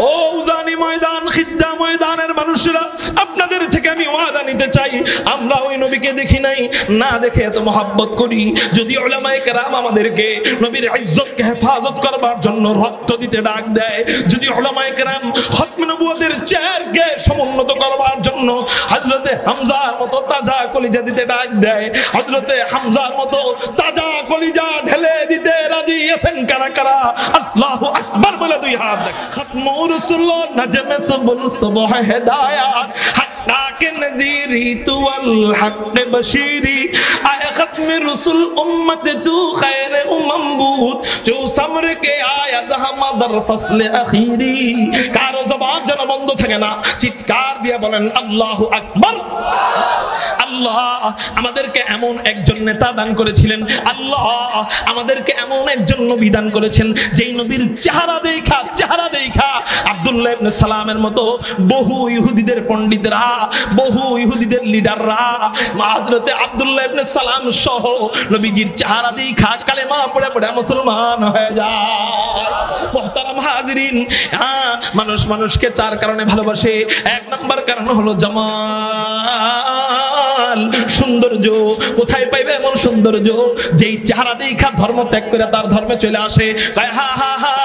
ও উজানি ময়দান, খিদ্দা ময়দানের মানুষরা, আপনাদের থেকে আমি ওয়াদা নিতে চাই, আমরা ওই নবীকে দেখি নাই, না দেখে এত মহব্বত করি। যদি উলামায়ে কেরাম আমাদেরকে নবীর ইজ্জতকে হেফাজত করবার জন্য রক্ত দিতে ডাক দেয়, যদি উলামায়ে কেরাম খতমে নবুয়তের চেয়ারকে সমুন্নত করবার জন্য হযরতে হামজার মতো তাজা কলিজা দিতে ডাক দেয়, হযরতে হামজার মতো তাজা কলিজা ঢেলে দিতে রাজি আছেন কারা কারা? আল্লাহু আকবার বলে দুই হাত দেখ। খতমে রসুল নজমে সবুল সুবহ হেদায়াত हक्का के नज़ीरी तू अल हक़ बशीरी आया खत्म रसूल उम्मत तू खैर उम्म बूद जो समर के आया दहमा दर फसल अखीरी। कारो ज़बान जन बंद থাকে না, চিৎকার দিয়ে বলেন আল্লাহু আকবার। আল্লাহ আমাদেরকে এমন একজন নেতা দান করেছিলেন, আল্লাহ আমাদেরকে এমন একজন নবী দান করেছেন যেই নবীর চেহারা দেখা আব্দুল্লাহ ইবনে সালামের মতো বহু ইহুদিদের পণ্ডিতরা, বহু ইহুদিদের লিডাররা হযরতে আব্দুল্লাহ ইবনে সালাম সহ নবীজির চেহারা দেখা কালেমা পড়ে পড়ে মুসলমান হয়ে যায়। মুহতারাম হাজিরিন, মানুষ মানুষকে চার কারণে ভালোবাসে। এক নাম্বার কারণ হলো জামাল, সৌন্দর্য। কোথায় পাইবে এমন সৌন্দর্য যেই চেহারা দেখা ধর্ম ত্যাগ করে তার ধর্মে চলে আসে? কয় হা হা হা,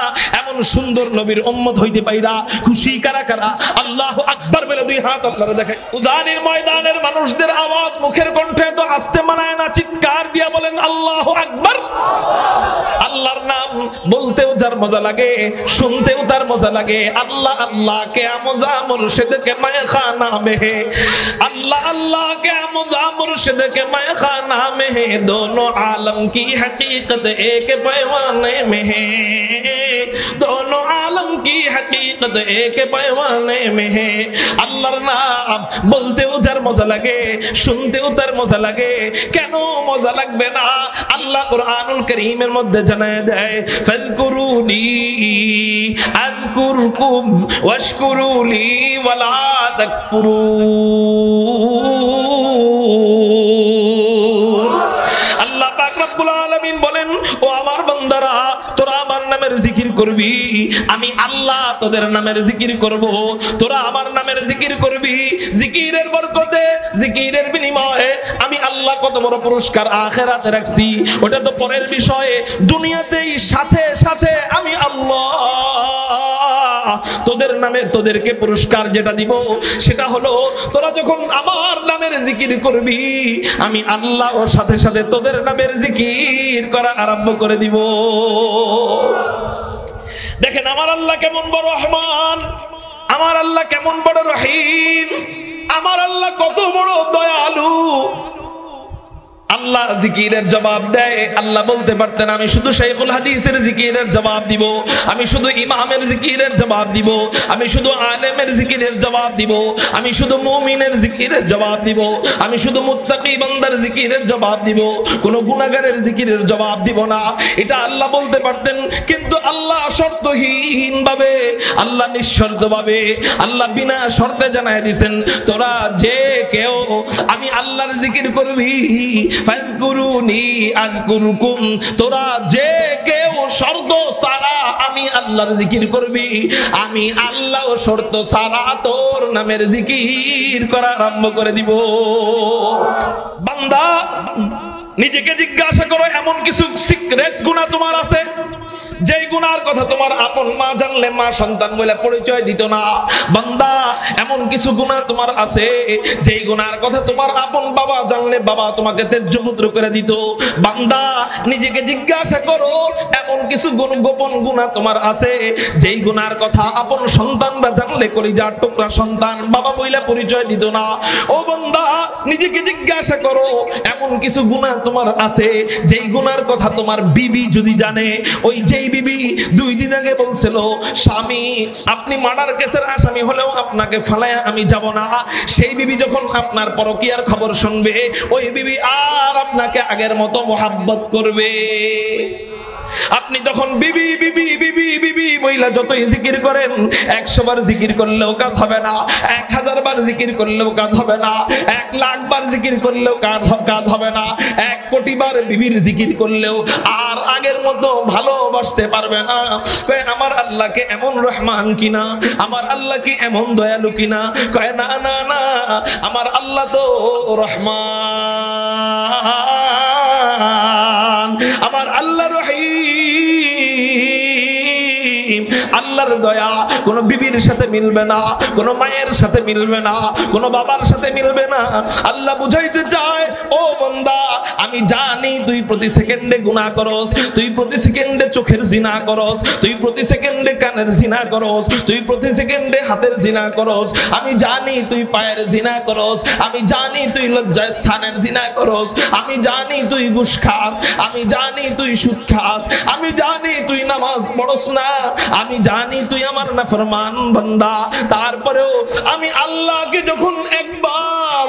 এমন সুন্দর নবীর উম্মত হইতে পাইরা খুশি কারা কারা? আল্লাহু আকবার বলে দুই হাত আল্লাহরে দেখায়। উজানির ময়দানের মানুষদের আওয়াজ মুখের কণ্ঠে তো আসতে মানায় না, চিৎকার দিয়া বলেন আল্লাহু আকবার। আল্লাহর নাম বলতেও যার মজা লাগে, শুনতেও তার মজা লাগে। আল্লাহ আল্লাহ কে মজা মুর্শিদ কে মায়খানা মে হে, अल्लाह अल्लाह के मौजा मुर्शिद के मैखाना में है, दोनों आलम की हकीकत एक पैमाने में है, दोनों आलम की हकीकत एक पैमाने में है। अल्लाहर नाम বলতেও যার মজা লাগে, শুনতেও তার মজা লাগে। কেন মজা লাগবে না? আল্লাহ কুরআনুল কারীমের মধ্যে জানায় দেয়, ফাযকুরুনি আযকুরকুম ওয়াশকুরুলি ওয়ালা তাকফুরুন। আল্লাহ পাক রব্বুল আলামিন বলেন, ও আমার বান্দারা, তোরা আমার নামের জিকির করবি, আমি আল্লাহ তোদের নামের জিকির করব। তোরা আমার নামের জিকির করবি, জিকিরের বরকতে, জিকিরের বিনিময়ে আমি আল্লাহ কত বড় পুরস্কার আখিরাতে রাখছি ওটা তো পরের বিষয়। দুনিয়াতেই সাথে সাথে আমি আল্লাহ তোদের নামে তোদেরকে পুরস্কার যেটা দিব সেটা হলো, তোরা যখন আমার নামের জিকির করবি আমি আল্লাহ ওর সাথে সাথে তোদের নামের জিকির করা আরম্ভ করে দিব। দেখেন আমার আল্লাহ কেমন বড় রহমান, আমার আল্লাহ কেমন বড় রহিম, আমার আল্লাহ কত বড় দয়ালু। আল্লাহ জিকিরের জবাব দেয়। আল্লাহ বলতে পারতেন আমি শুধু শাইখুল হাদিসের জিকিরের জবাব দিব, আমি শুধু ইমামের জিকিরের জবাব দিব, আমি শুধু আলেমের জিকিরের জবাব দিব, আমি শুধু মুমিনের জিকিরের জবাব দিব, আমি শুধু মুত্তাকি বান্দার জিকিরের জবাব দিব, কোনো গুনাহগারের জিকিরের জবাব দিব না। এটা আল্লাহ বলতে পারতেন, কিন্তু আল্লাহ শর্তহীন ভাবে, আল্লাহ নিঃশর্ত ভাবে, আল্লাহ বিনা শর্তে জানায় দিয়েছেন, তোরা যে কেউ আমি আল্লাহর জিকির করবি, ফাযকুরুনি আযকুরকুম, তোরা যে কেউ শর্ত ছাড়া আমি আল্লাহর জিকির করবি, আমি আল্লাহ শর্ত ছাড়া তোর নামের জিকির করা আরম্ভ করে দিব। বান্দা নিজেকে জিজ্ঞাসা করো, এমন কিছু সিক্রেট গুনাহ তোমার আছে যেই গুনার কথা তোমার আপন মা জানলে মা সন্তান বলে পরিচয় দিত না? বান্দা এমন কিছু গুনাহ তোমার আছে যেই গুনার কথা তোমার আপন বাবা জানলে বাবা তোমাকে ত্যায্যপুত্র করে দিত? বান্দা নিজেকে জিজ্ঞাসা করো, এমন কিছু গোপন গুনাহ তোমার আছে যেই গুনার কথা আপন সন্তানরা জানলে কলিজার টুকরা সন্তান বাবা বইলা পরিচয় দিত না? ও বান্দা নিজেকে জিজ্ঞাসা করো, এমন কিছু গুনাহ তোমার আছে যেই গুনার কথা তোমার বিবি যদি জানে, ওই যেই বিবি 2 দিন আগে বলছিল স্বামী আপনি মার্ডার কেসের আসামি হলেও আপনাকে ফালায়া আমি যাব না, সেই বিবি যখন আপনার পরকীয়ার খবর শুনবে ওই বিবি আর আপনাকে আগের মতো মোহাব্বত করবে। আপনি যখন বিবি বিবি বিবি বিবি বইলা যতই জিকির করেন, 100 বার জিকির করলেও কাজ হবে না, 1000 বার জিকির করলেও কাজ হবে না, 1 লাখ বার জিকির করলেও কাজ হবে না, 1 কোটি বার বিবির জিকির করলেও আর আগের মতো ভালোবাসতে পারবে না। কয় আমার আল্লাহ কে এমন রহমান কিনা, আমার আল্লাহ কি এমন দয়ালু কিনা? কয় না না না, আমার আল্লাহ তো রহমান, আমার আল্লাহ রহিম। আল্লাহর দয়া কোন বিবির সাথে মিলবে না, কোন মায়ের সাথে মিলবে না, কোন বাবার সাথে মিলবে না। আল্লাহ বুঝাইতে চায়, ও বান্দা আমি জানি তুই প্রতি সেকেন্ডে গুনাহ করস, তুই প্রতি সেকেন্ডে চোখের জিনা করস, তুই প্রতি সেকেন্ডে কানের জিনা করস, তুই প্রতি সেকেন্ডে হাতের জিনা করস, আমি জানি তুই পায়ের জিনা করস, আমি জানি তুই লজ্জা স্থানের জিনা করস, আমি জানি তুই ঘুষ খাস, আমি জানি তুই সুদ খাস, আমি জানি তুই নামাজ পড়স না, আমি জানি তুই আমার নাফরমান বান্দা। তারপরেও আমি আল্লাহকে যখন একবার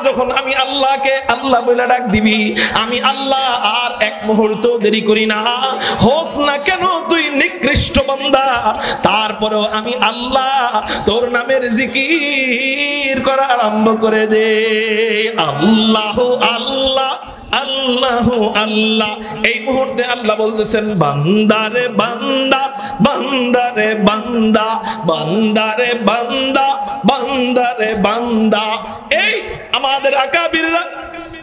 যখন আমি আল্লাহকে আল্লাহ বলে ডাক দিবি, আমি আল্লাহ আর এক মুহূর্ত দেরি করি না, হোস না কেন তুই নিকৃষ্ট বান্দা, তারপরেও আমি আল্লাহ তোর নামের জিকির করা আরম্ভ করে দে। আল্লাহ আল্লাহ আল্লাহ আল্লাহ। এই মুহূর্তে আল্লাহ বলতেছেন, বান্দারে বান্দা, বান্দারে বান্দা, বান্দারে বান্দা, বান্দারে বান্দা। এই আমাদের আকাবিররা,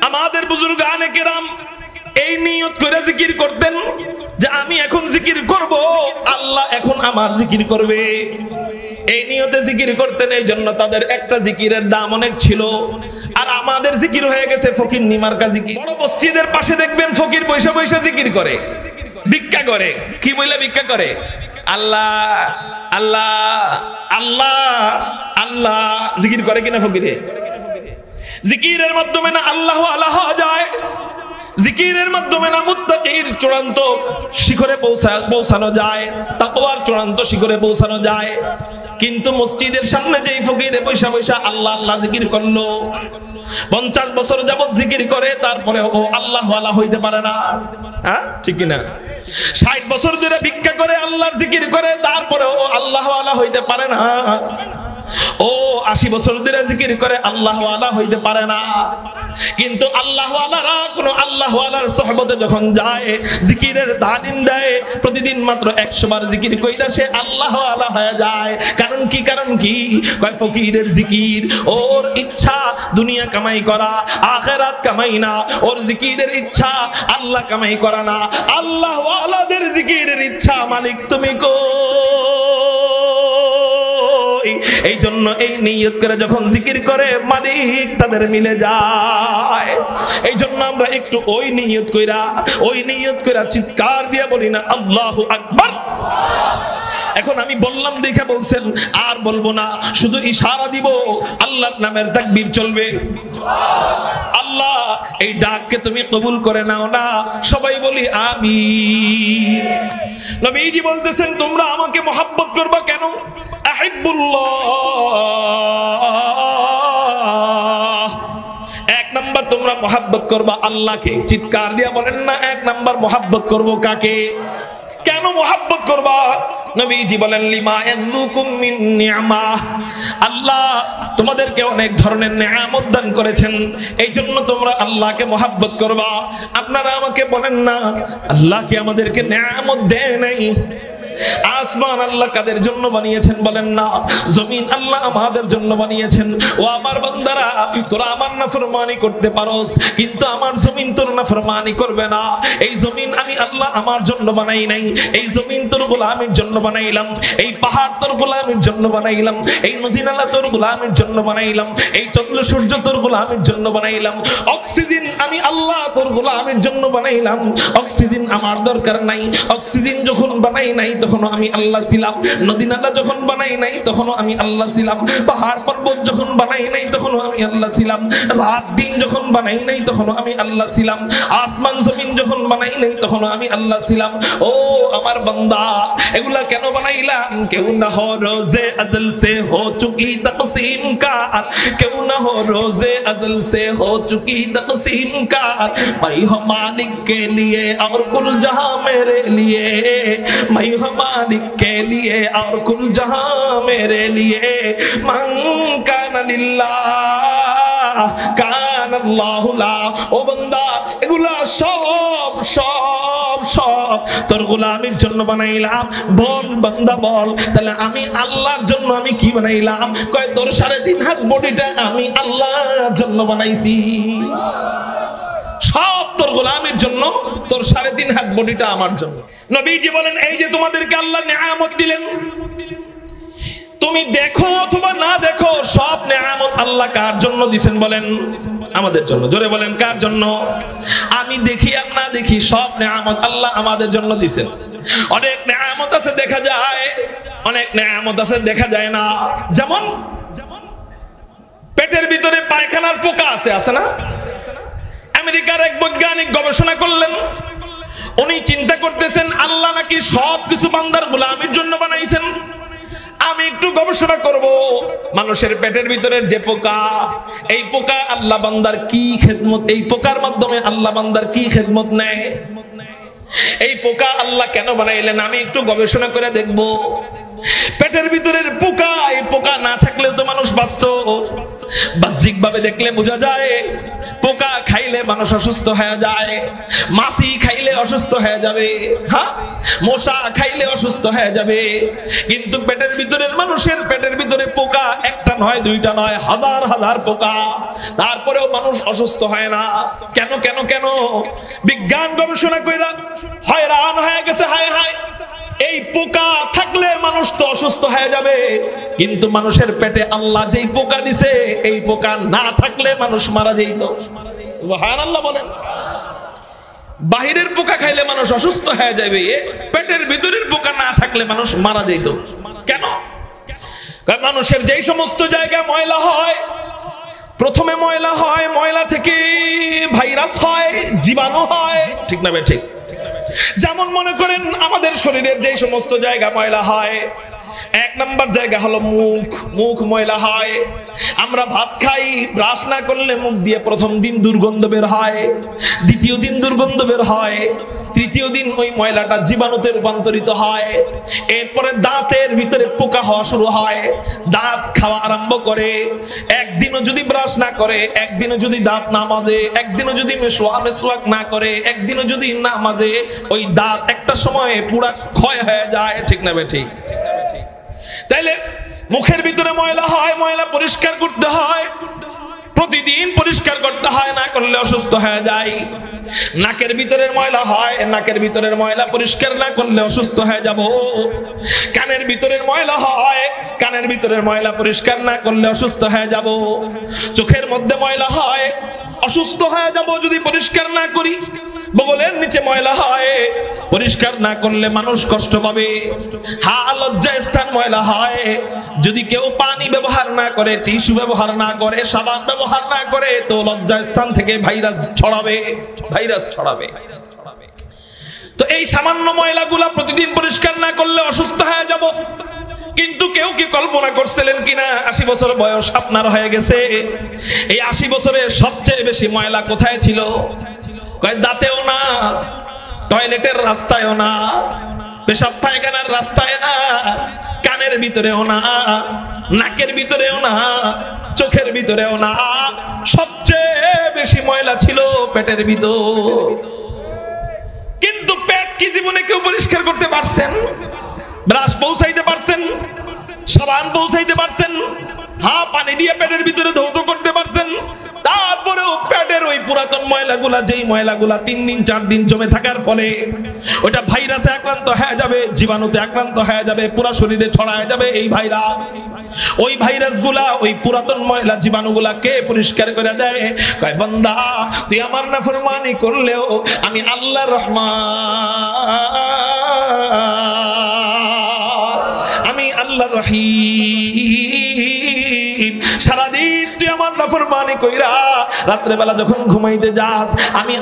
আমাদের বুজুর্গানে কেরাম এই নিয়ত করে জিকির করতেন যে আমি এখন জিকির করব, আল্লাহ এখন আমার জিকির করবে। এই নিয়তে জিকির করতেন, এই জন্য তাদের একটা জিকিরের দাম অনেক ছিল। আর আমাদের জিকির হয়ে গেছে ফকির নিমার্কা জিকির। বড় মসজিদের পাশে দেখবেন ফকির পয়সা পয়সা জিকির করে, ভিক্ষা করে। কি বলে ভিক্ষা করে? আল্লাহ আল্লাহ আল্লাহ আল্লাহ জিকির করে কিনা ফকিরে? জিকিরের মাধ্যমে না আল্লাহ আল্লাহ যায়, জিকিরের মাধ্যমে না মুত্তাকির চূড়ান্ত শিখরে পৌঁছানো যায়, তাকওয়ার চূড়ান্ত শিখরে পৌঁছানো যায়। কিন্তু মসজিদের সামনে যেই ফকিরে পয়সা পয়সা আল্লাহ আল্লাহ জিকির করলো, 50 বছর যাবত জিকির করে, তারপরে ও আল্লাহ ওয়ালা হইতে পারে না। হ্যাঁ ঠিক কিনা? 60 বছর ধরে ভিক্ষা করে আল্লাহর জিকির করে, তারপরে ও আল্লাহ ওয়ালা হইতে পারে না। ও 80 বছর ধরে জিকির করে, আল্লাহ ওয়ালা হইতে পারে না। কিন্তু আল্লাহ ওয়ালারা কোন আল্লাহ ওয়ালার সুহবতে যখন যায়, জিকিরের তালিম দেয়, প্রতিদিন মাত্র 100 বার জিকির কইরা সে আল্লাহ ওয়ালা হয়ে যায়। কারণ কি? কারণ কি? কয় ফকিরের জিকির, ওর ইচ্ছা দুনিয়া কামাই করা, আখিরাত কামাই না। ওর জিকিরের ইচ্ছা আল্লাহ কামাই করা না। আল্লাহ ওয়ালাদের জিকিরের ইচ্ছা মালিক তুমি কো। এই জন্য এই নিয়ত করে যখন জিকির করে, মালিক তাদের মিলে যায়। এই জন্য আমরা একটু ওই নিয়ত কইরা চিৎকার দিয়ে বলি না আল্লাহু আকবার। এখন আমি বললাম দেখে বলছেন, আর বলবো না, শুধু ইশারা দিব, আল্লাহর নামের তাকবীর চলবে। আল্লাহ এই ডাককে তুমি কবুল করে নাও না, সবাই বলি আমিন। নবীজি বলতেছেন, তোমরা আমাকে মহব্বত করবা কেন? আহিব্বুল্লাহ, 1 নাম্বার তোমরা মহব্বত করবা আল্লাহকে। চিৎকার দিয়া বলেন না, 1 নাম্বার মহব্বত করব কাকে? কেন মহব্বত করবা? নবীজি বলেন, লিমা ইয়াযুকুম মিন নি'মাহ, আল্লাহ তোমাদেরকে অনেক ধরনের নিয়ামত দান করেছেন, এই জন্য তোমরা আল্লাহকে মহব্বত করবা। আপনারা আমাকে বলেন না, আল্লাহ কি আমাদেরকে নিয়ামত দেয় নাই? আসমান আল্লাহ কাদের জন্য বানিয়েছেন বলেন না? জমিন আল্লাহ আমাদের জন্য বানিয়েছেন। ও আমার বান্দারা, তোরা আমার নাফরমানি করতে পারোস, কিন্তু আমার জমিন তোর নাফরমানি করবে না। এই জমিন আমি আল্লাহ আমার জন্য বানাই নাই, এই জমিন তোর গোলামের জন্য বানাইলাম, এই পাহাড় তোর গোলামের জন্য বানাইলাম, এই নদী নালা তোর গোলামের জন্য বানাইলাম, এই চন্দ্র সূর্য তোর গোলামের জন্য বানাইলাম, অক্সিজেন আমি আল্লাহ তোর গোলামের জন্য বানাইলাম। অক্সিজেন আমার দরকার নাই, অক্সিজেন যখন বানাই নাই তখনও আমি আল্লাহ ছিলাম, নদী নালা যখন বানাই নাই তখনও আমি আল্লাহ ছিলাম, পাহাড় পর্বত যখন বানাই নাই তখনও আমি আল্লাহ ছিলাম, রাত দিন যখন বানাই নাই তখনও আমি আল্লাহ ছিলাম, আসমান জমিন যখন বানাই নাই তখনও আমি আল্লাহ ছিলাম। ও আমার বান্দা, এগুলা কেন বানাইলাম? কেউ না হো রোজে अज़ल से हो चुकी तक़सीम का, क्यों ना हो रोज़े अज़ल से हो चुकी तक़सीम का, मैं हूँ मालिक के लिए और कुल जहां मेरे लिए, मैं हूँ मालिक के लिए और कुल जहां मेरे लिए, मन कान लिल्लाह कान अल्लाहु ला। ओ बंदा, एगुला सब सब सब তোর গোলামের জন্য বানাইলাম। বল বান্দা বল, তাহলে আমি আল্লাহর জন্য আমি কি বানাইলাম? কয় তোর 3.5 হাত বডিটা আমি আল্লাহর জন্য বানাইছি। সব তোর গোলামের জন্য, তোর 3.5 হাত বডিটা আমার জন্য। নবীজি বলেন, এই যে তোমাদেরকে আল্লাহ নিয়ামত দিলেন, তুমি দেখো অথবা না দেখো, সব নিয়ামত আল্লাহ কার জন্য দিবেন? বলেন আমাদের জন্য। জোরে বলেন, কার জন্য? আমি দেখি আর না দেখি, সব নিয়ামত আল্লাহ আমাদের জন্য দিবেন। অনেক নিয়ামত আছে দেখা যায়, অনেক নিয়ামত আছে দেখা যায় না। যেমন পেটের ভিতরে পায়খানার পোকা আছে, আছে না? আমেরিকার এক বৈজ্ঞানিক গবেষণা করলেন, উনি চিন্তা করতেছেন আল্লাহ নাকি সবকিছু বান্দার গোলামের জন্য বানাইছেন। আমি একটু গবেষণা করব, মানুষের পেটের ভিতরের যে পোকা, এই পোকা আল্লাহ বান্দার কি খেদমত, এই পোকার মাধ্যমে আল্লাহ বান্দার কি খেদমত নেয়, এই পোকা আল্লাহ কেন বানাইলেন, আমি একটু গবেষণা করে দেখব। পেটের ভিতরের পোকা, এই পোকা না থাকলেও তো মানুষ বাঁচত। বাহ্যিক ভাবে দেখলে বোঝা যায়, পোকা খাইলে মানুষ অসুস্থ হয়ে যায়, মাছি খাইলে অসুস্থ হয়ে যাবে, হ্যাঁ, মশা খাইলে অসুস্থ হয়ে যাবে। কিন্তু পেটের ভিতরের মানুষের পেটের ভিতরে পোকা একটা নয়, দুইটা নয়, হাজার হাজার পোকা, তারপরেও মানুষ অসুস্থ হয় না। কেন কেন কেন? বিজ্ঞান গবেষণা কইরা হয়রান হয়ে গেছে। হায় হায়, এই পোকা থাকলে মানুষ তো অসুস্থ হয়ে যাবে, কিন্তু মানুষের পেটে আল্লাহ যেই পোকা দিছে, এই পোকা না থাকলে মানুষ মারা যেত। সুবহানাল্লাহ বলেন। বাহিরের পোকা খাইলে মানুষ অসুস্থ হয়ে যাবে, পেটের ভিতরের পোকা না থাকলে মানুষ মারা যেত। কেন? কারণ মানুষের যেই সমস্ত জায়গায় ময়লা হয়, প্রথমে ময়লা হয়, ময়লা থেকে ভাইরাস হয়, জীবাণু হয়, ঠিক না বে ঠিক? যেমন মনে করেন আমাদের শরীরের যে সমস্ত জায়গা ময়লা হয়, 1 নম্বর জায়গা হলো মুখ, মুখ ময়লা হয়। আমরা ভাত খাই, ব্রাশ না করলে মুখ দিয়ে প্রথম দিন দুর্গন্ধ বের হয়, দ্বিতীয় দিন দুর্গন্ধ বের হয়, তৃতীয় দিন ওই ময়লাটা জীবাণুতে রূপান্তরিত হয়। এরপরে দাঁতের ভিতরে পোকা হওয়া শুরু হয়, দাঁত খাওয়া আরম্ভ করে। একদিনও যদি ব্রাশ না করে, একদিনও যদি দাঁত না মাজে, একদিনও যদি মেসওয়াক না করে, একদিনও যদি না মাজে, ওই দাঁত একটা সময়ে পুরা ক্ষয় হয়ে যায়, ঠিক না বে ঠিক? তাইলে মুখের ভিতরে ময়লা হয়, ময়লা পরিষ্কার করতে হয়, প্রতিদিন পরিষ্কার করতে হয়, না করলে অসুস্থ হয়ে যায়। নাকের ভিতরের ময়লা হয়, নাকের ভিতরের ময়লা পরিষ্কার না করলে অসুস্থ হয়ে যাব। কানের ভিতরের ময়লা হয়, কানের ভিতরের ময়লা পরিষ্কার না করলে অসুস্থ হয়ে যাব। চোখের মধ্যে ময়লা হয়, অসুস্থ হয়ে যাব যদি পরিষ্কার না করি। বগলের নিচে ময়লা হয়, পরিষ্কার না করলে মানুষ কষ্ট পাবে। লজ্জা স্থান ময়লা হয়, যদি কেউ পানি ব্যবহার না করে, টিস্যু ব্যবহার না করে, সাবান ব্যবহার না করে, তো লজ্জা স্থান থেকে ভাইরাস ছড়াবে, ভাইরাস ছড়াবে। তো এই সামান্য ময়লাগুলা প্রতিদিন পরিষ্কার না করলে অসুস্থ হয়ে যাব। কিন্তু কেউ কি কল্পনা করছিলেন কিনা 80 বছর বয়স আপনার হয়ে গেছে, এই 80 বছরে সবচেয়ে বেশি ময়লা কোথায় ছিল? দাঁতেও না, টয়লেটের রাস্তায়ও না, পেশাব পায়খানার রাস্তায় না, কানের ভিতরেও না, নাকের ভিতরেও না, চোখের ভিতরেও না, সবচেয়ে বেশি ময়লা ছিল পেটের ভিতর। কিন্তু পেট কি জীবনে কেউ পরিষ্কার করতে পারছেন? ব্রাশ পৌঁছাইতে পারছেন? সাবান পৌঁছাইতে পারছেন? হ্যাঁ, পানি দিয়ে পেটের ভিতরে ধৌত করতে পারছেন? তারপরেও পেটের ওই পুরাতন ময়লাগুলা, যেই ময়লাগুলা 3 দিন 4 দিন জমে থাকার ফলে ওটা ভাইরাসে আক্রান্ত হয়ে যাবে, জীবাণুতে আক্রান্ত হয়ে যাবে, পুরো শরীরে ছড়ায় যাবে এই ভাইরাস। ওই ভাইরাসগুলা, ওই পুরাতন ময়লা জীবাণুগুলা কে পরিষ্কার করে দেয়? কয় বান্দা, তুই আমার নাফরমানি করলেও আমি আল্লাহর রহমান। রহিম। সারাদিন তুই আমার নাফরমানি কইরা রাত্রে বেলা যখন ঘুমাইতে যাস, আমি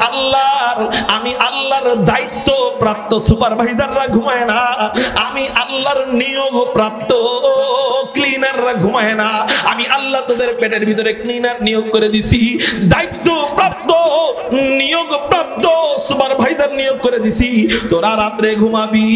আল্লাহর দায়িত্ব প্রাপ্ত সুপারভাইজাররা ঘুমায় না, আমি আল্লাহর নিয়োগ প্রাপ্ত ক্লিনাররা ঘুমায় না, আমি আল্লাহ তোদের পেটের ভিতরে ক্লিনার নিয়োগ করে দিছি, দায়িত্ব প্রাপ্ত নিয়োগ প্রাপ্ত সুপারভাইজার নিয়োগ করে দিছি। তোরা রাত্রে ঘুমাবি,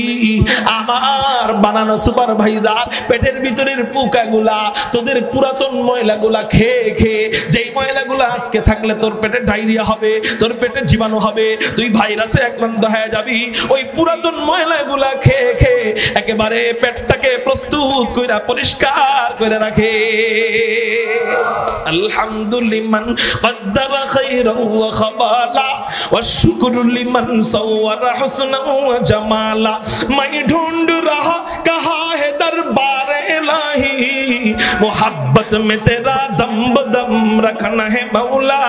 আমার বানানো সুপারভাইজার পেটের ভিতরের পোকাগুলা, তোদের পুরাতন ময়লাগুলা খেয়ে খেয়ে, যেই ময়লাগুলা আজকে থাকলে তোর পেটে ডায়রিয়া হবে, তোর পেটে জীবাণু হবে, তুই ভাইরাসে আক্রান্ত হয়ে যাবি, ওই পুরাতন ময়লাগুলা খেয়ে খেয়ে একেবারে পেটটাকে প্রস্তুত কইরা পরিষ্কার করে রাখে। আলহামদুলিল্লাহ কদ্দারা খায়রান ওয়া খাবালা ওয়া শুকরু লিমান সাওয়ারা হুসনা ওয়া জামালা। मैं ढूंढ रहा कहा है दरबार इलाही, मोहब्बत में तेरा दम बदम रखना है मौला,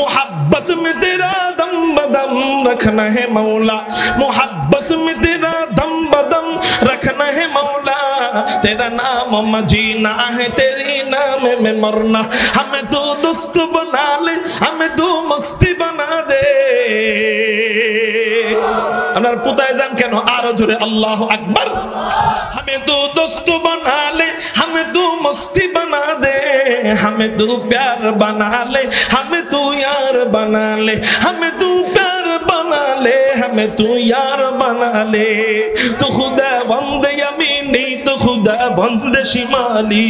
मोहब्बत में तेरा दम बदम रखना है मौला, मोहब्बत में तेरा दम बदम रखना है मौला, तेरा नाम मजीना है तेरी नाम में मरना, हमें तू दोस्त बना ले, हमें तू मस्ती बना दे। আপনার পুতায় যান কেন? আরো জোরে আল্লাহু আকবার। हमें तू दोस्त बना ले, हमें तू मस्ती बना दे, हमें तू प्यार बना ले, हमें तू यार बना ले, हमें तू प्यार बना ले, हमें तू यार बना ले। तो खुदा बंद यमीनी, तो खुदा बंद शिमाली,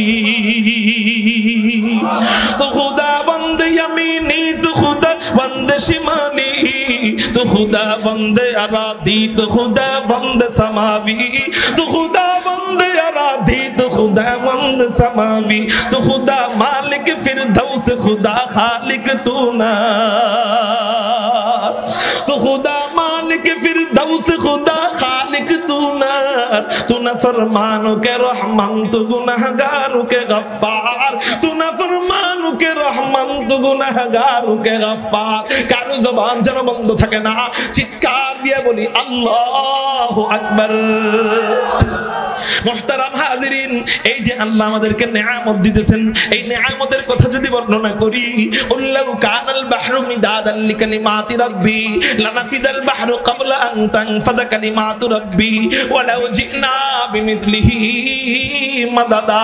तो खुदा बंद यमीनी, तो खुदा बंद शिमाली, तो खुदा बंद अराधी, तो खुदा बंद समावी, तो खुदा बंद अराधी, तो खुदा बंद समावी, तो खुदा मालिक फिरदौस, खुदा खालिक तू ना, तो खुदा मालिक फिरदौस, खुदा खालिक तू ना, तू ना फरमानो के रहमान, तू गुनाहगार के गफ्फार, तू ना फरमानो के रहमान, तू गुनाहगार के गफ्फार। कारो जबान যেন বন্ধ থাকে না, চিৎকার দিয়ে বলি আল্লাহু আকবার। মুহতারাম হাজিরিন, এই যে আল্লাহ আমাদেরকে নিয়ামত দিতেছেন, এই নিয়ামতের কথা যদি বর্ণনা করি, উল্লাউ কানাল বাহরু মিদাদাল লিকালিমাতি রাব্বি লানাফিদাল বাহরু ক্বাবলা আন তানফাদা কালিমাতু রাব্বি ওয়ালাউ জিনা বিমিসলিহি মাদাদা।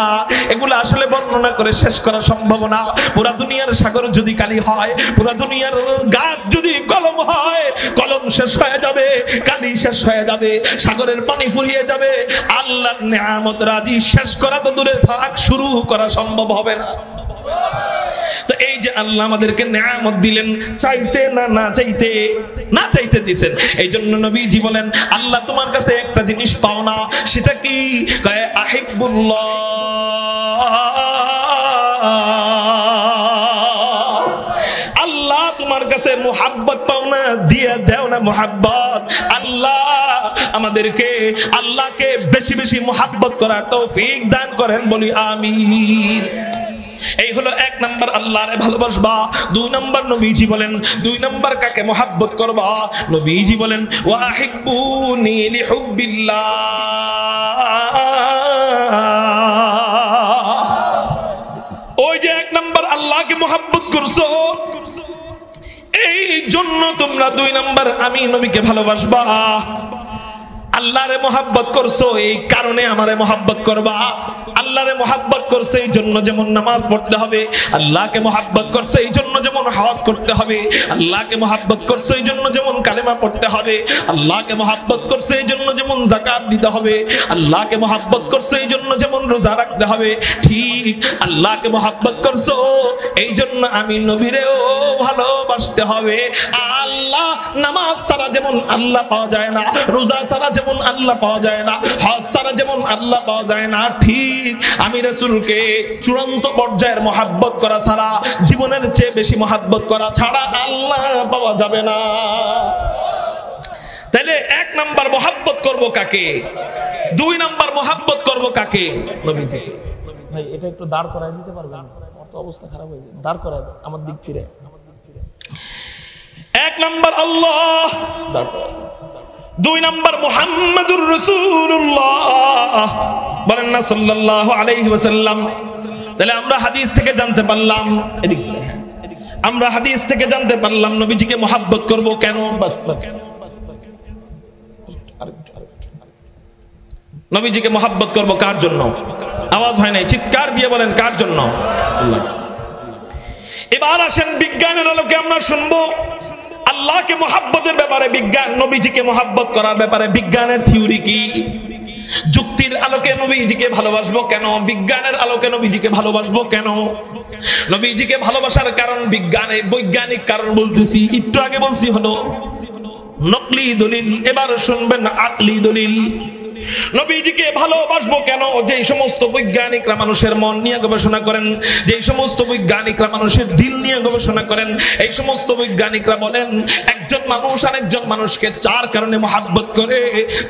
এগুলো আসলে বর্ণনা করে শেষ করা সম্ভব না। পুরা দুনিয়ার সাগর যদি কালি হয়, পুরা দুনিয়ার গাছ যদি কলম হয়, কলম শেষ হয়ে যাবে, কালি শেষ হয়ে যাবে, সাগরের পানি ফুরিয়ে যাবে, আল্লাহর নিয়ামত রাজি শেষ করা তো দূরে থাক, শুরু করা সম্ভব হবে না। তো এই যে আল্লাহ আমাদেরকে নিয়ামত দিলেন, চাইতে না চাইতে দিবেন। এই জন্য নবীজি বলেন, আল্লাহ তোমার কাছে একটা জিনিস পাও না, সেটা কি? কয় আহিব্বুল্লাহ, আল্লাহ তোমার কাছে মুহাব্বত পাও না, দিয়ে দেও না মুহাব্বত। আল্লাহ আমাদেরকে আল্লাহকে বেশি বেশি মুহাব্বত করার তৌফিক দান করেন, বলি আমিন। এই হলো এক নাম্বার, আল্লাহরে ভালোবাসবা। দুই নাম্বার নবীজি বলেন, দুই নাম্বার কাকে মুহাব্বত করবা? নবীজি বলেন ওয়া আহিব্বুনি লিহুব্বিল্লাহ। ওই যে এক নাম্বার আল্লাহকে মুহাব্বত করছো, এই জন্য তোমরা দুই নাম্বার আমি নবীকে ভালোবাসবা। আল্লাহরে মুহাব্বত করছো, এই কারণে আমারে মুহাব্বত করবা। আল্লাহরে মুহাব্বত করছে এই জন্য যেমন নামাজ পড়তে হবে, আল্লাহকে মুহাব্বত করছে এই জন্য যেমন হজ করতে হবে, আল্লাহকে মুহাব্বত করছে এই জন্য যেমন কালেমা পড়তে হবে, আল্লাহকে মুহাব্বত করছে এই জন্য যেমন যাকাত দিতে হবে, আল্লাহকে মুহাব্বত করছে এই জন্য যেমন রোজা রাখতে হবে। ঠিক আল্লাহকে মুহাব্বত করছো এই জন্য আমি নবীরেও ভালোবাসতে হবে। আল্লাহ নামাজ ছাড়া যেমন আল্লাহ পাওয়া যায় না, রোজা ছাড়া যেমন আল্লাহ পাওয়া যায় না, হজ ছাড়া যেমন আল্লাহ পাওয়া যায় না, ঠিক আমি রাসূলকে চূড়ান্ত পর্যায়ের মুহাব্বত করা ছাড়া, জীবনের চেয়ে বেশি মুহাব্বত করা ছাড়া আল্লাহ পাওয়া যাবে না। তাহলে এক নাম্বার মুহাব্বত করব কাকে? দুই নাম্বার মুহাব্বত করব কাকে? নবীজি। ভাই এটা একটু দাঁড় করায় দিতে পারবেন? অত অবস্থা খারাপ হয়ে যায়, দাঁড় করায় দাও আমার দিক ফিরে। এক নাম্বার আল্লাহ, দাঁড় করায়। দুই নাম্বার মুহাম্মাদুর রাসূলুল্লাহ, বলেন না সাল্লাল্লাহু আলাইহি ওয়াসাল্লাম। তাহলে আমরা হাদিস থেকে জানতে পারলাম, এদিক আমরা হাদিস থেকে জানতে পারলাম নবীজিকে মহব্বত করব কেন। বাস বাস, নবীজিকে মহব্বত করব কার জন্য? আওয়াজ হয় নাই, চিৎকার দিয়ে বলেন কার জন্য? আল্লাহর জন্য। এবার আসেন বিজ্ঞানের আলোকে আমরা শুনবো আল্লাহকে মহব্বতের ব্যাপারে বিজ্ঞান, নবীজিকে মহব্বত করার ব্যাপারে বিজ্ঞানের থিওরি কি। যুক্তির আলোকে নবীজিকে ভালোবাসবো কেন, বিজ্ঞানের আলোকে নবীজিকে ভালোবাসবো কেন। নবীজিকে ভালোবাসার কারণ বিজ্ঞানে বৈজ্ঞানিক কারণ বলতেছি, একটু আগে বলছি হলো নকলি দলিল, এবার শুনবেন আকলি দলিল। নবীজিকে ভালোবাসবো কেন? যে সমস্ত বৈজ্ঞানিকরা মানুষের মন নিয়ে গবেষণা করেন, যে সমস্ত বৈজ্ঞানিকরা মানুষের দিল নিয়ে গবেষণা করেন, এই সমস্ত বৈজ্ঞানিকরা বলেন একজন মানুষ আরেকজন মানুষকে চার কারণে মহব্বত করে।